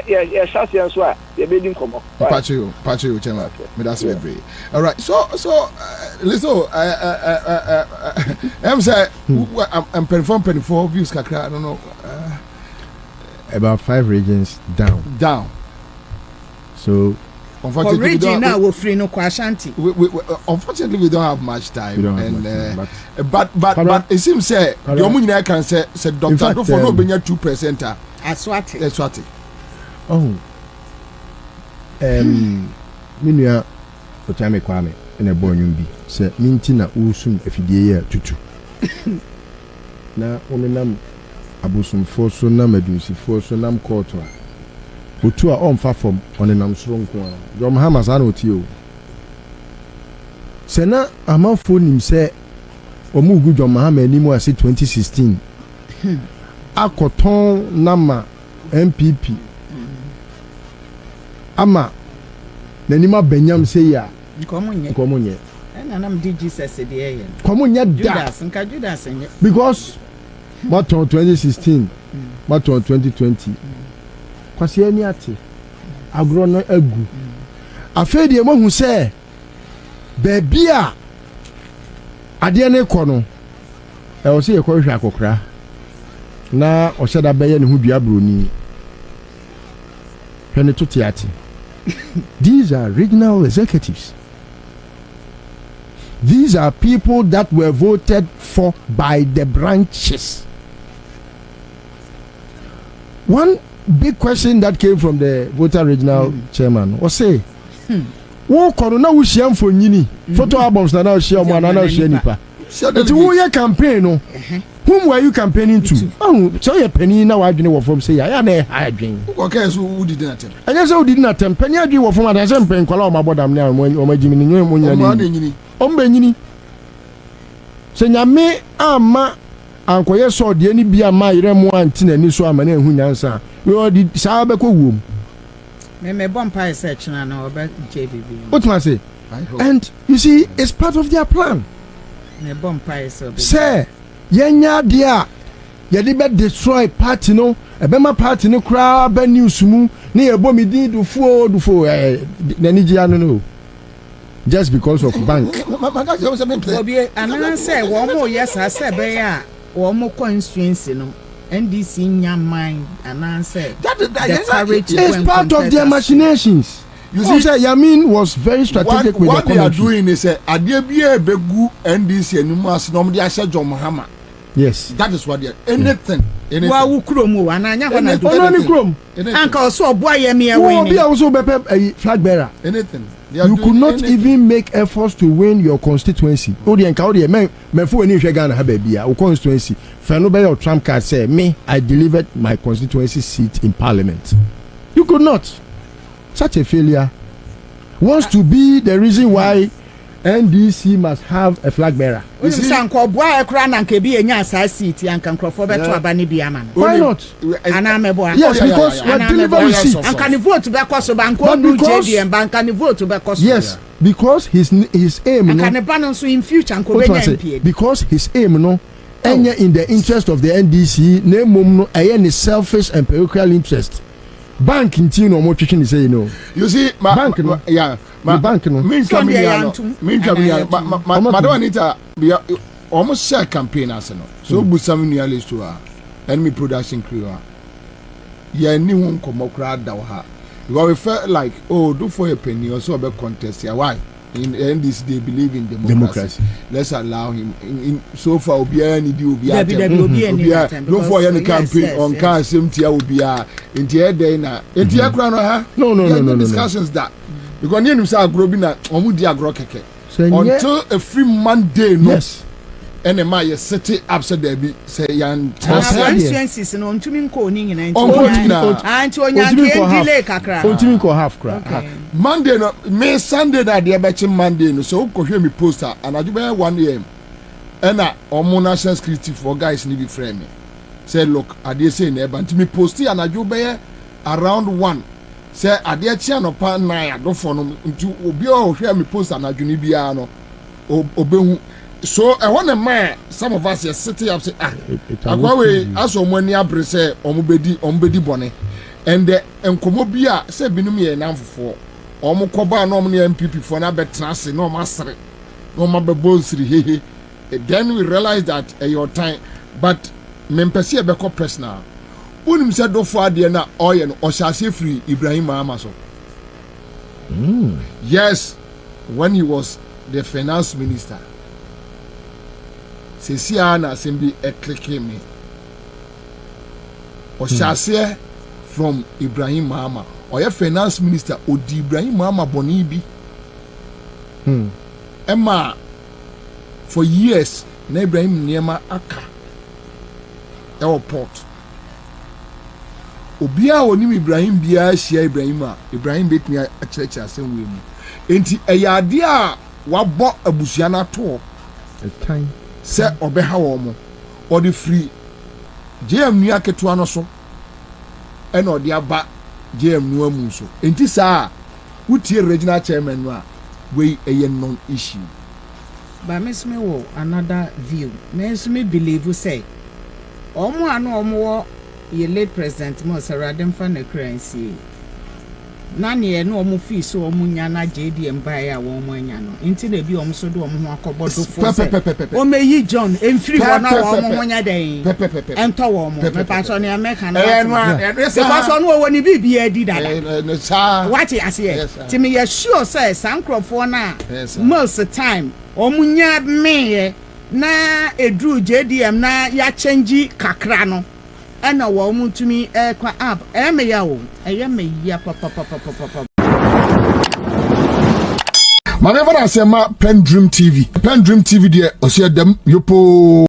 Yeah, chance so a ye be dim komo. Patch you, chairman. Me that's me. All right. So listen, I'm say I'm perform 24 views kakra, I don't know. About 5 regions down. So unfortunately, unfortunately we don't have much time. But it seems say the Omunyina can say Dr. Duffour no benya 2% Aswati. Oh. Minua Otame Kwame. in a bonum be. Say, Mintina Usum if you tutu. Na onenam abosomfo so na madusifo so nam court a otu a omfa fom onenam soronko a John Hamas ana oti o se na amafo nim se omugu John Mahama animu ase 2016 akoton nama MPP ama nanima benyam se ya nkomunye nam DGSS de eye komunye Judas nka Judas nye because maton 2016 maton 2020 kwasi ani ate agro no agu afedi e mahu se baby a ade ne kɔ no e o se ye kɔ hwe akokra na o hyeda beye ne hu dua broni hwe ne totiate. These are regional executives. These are people that were voted for by the branches. One big question that came from the voter regional chairman was say, "Wo kono na wo hia mfonyini photo albums na wo hia mo na wo hia nipa. Eti wo ye campaign no. Whom were you campaigning to? Oh, so you penny na wa adwene wo from say ya na ha adwen. Okay, so who did not attempt? Anya say who did not attempt. Penny adwen wo from adanse mpen kwala o mabodam na o magimi ni nwe mo nyani. Ombenyini. Se nyame ama ankoye so de ani bia ma yere mo antina ni so ama na ehu nyansa. We odi sa be ko wom. Me bompa search na na oba JBB. What must say? And you see, it's part of their plan. Me bompa so. Say yenya dia yedi be destroy party no ebema party no kra ba news mu na yebo mi din Duffuor nani gia no just because of bank obi anan say wo mo yes say be ya wo mo constituency no NDC nyaman anan say that is part of their machinations. You see, Yamin was very strategic with what the they are doing is adebia begu NDC enimu asinom de ashe John Mahama. Yes, that is what they are. Anything. Wa wu kromu ananya ho na do. Only krom. Anka oso obo ayemi e win. Obi also be flag bearer. Anything. You could not even make efforts to win your constituency. Odi enka odi me fu ani hwe Ghana ha ba bia o constituency. Fa no be your trump card say me I delivered my constituency seat in parliament. You could not. Such a failure wants to be the reason why NDC must have a flag bearer. Why not? Yes, because we deliver receipts. Yes, because his aim in future because his aim no in the interest of the NDC name no any selfish and parochial interest. Bank in Tino more chicken say you see my bank no my bank no Madam Anita almost share campaign as no so busam nuale to her enemy production crew ya ni won komokra da ha because we felt like Duffour a penny or so be contest ya why in NDC they believe in democracy. Let's allow him in so far obia ni di obia Duffour ya campaign on car same obia inti e dey na inti e kra no ha no discussions that because near say agro bi na omu di agro keke until a free Monday no yes and ma ye city upset there be say yan constituencies no ntumi nko ni nyina anti onya delay kakra ntumi nko half kra Monday no me Sunday na dey be chi Monday no so ko hwe me poster anaju be 1 am and omo national security for guys ni be friend me say look ade say na e ba ntumi post anaju be around 1 say ade chi anopa 9 adofo no ntu obi o hwe me poster anaju ni bia no obehu. So I want a man. Some of us are sitting up say akwawe aso money abre say ombedi bone and the enkomobia say binum ye namfo omokoba no mo MPP for na betrase no masre no mabebonsri hehe. Then we realize that your time but mempesi e be ko personal unim say Duffuor de na oye no oshase free Ibrahim Amaso. Yes, when he was the finance minister. Sesiana Simbi clicking me. Oshase from Ibrahim Mahama or your finance minister Odi Ibrahim Mahama Bonibi. Emma for years na Ibrahim Niema aka ewo port obia onim Ibrahim bia hia Ibrahim a Ibrahim betumi a church asem we mu enti eyade a wabɔ abusua na to time se obeha wo mo odi free JM nua ketua no so ena odi aba JM nua mu so enti saa wutie regional chairman no a we eye non issue. But Miss me wo another view. Miss me believe say omo anu omo ye late president mo Saradem fa na currency. Na ne no omo fi so omo nya na JDM buy a wo mo anya no. Nti na bi omo so do omo ho akobɔ Duffuor. O meyi John emfiri wo na wo omo ho nya den. Ento wo omo. Me pa so ne America na. Because ono wo ni bibia adi dada. What you say? Ti me ye sure say sankrofo na most time omunya me na edru JDM na ya change kakra no ena wo mutumi kwa app me ya wo eye me ya papa. Mame fana sema PENDREAM TV de osia dem yopo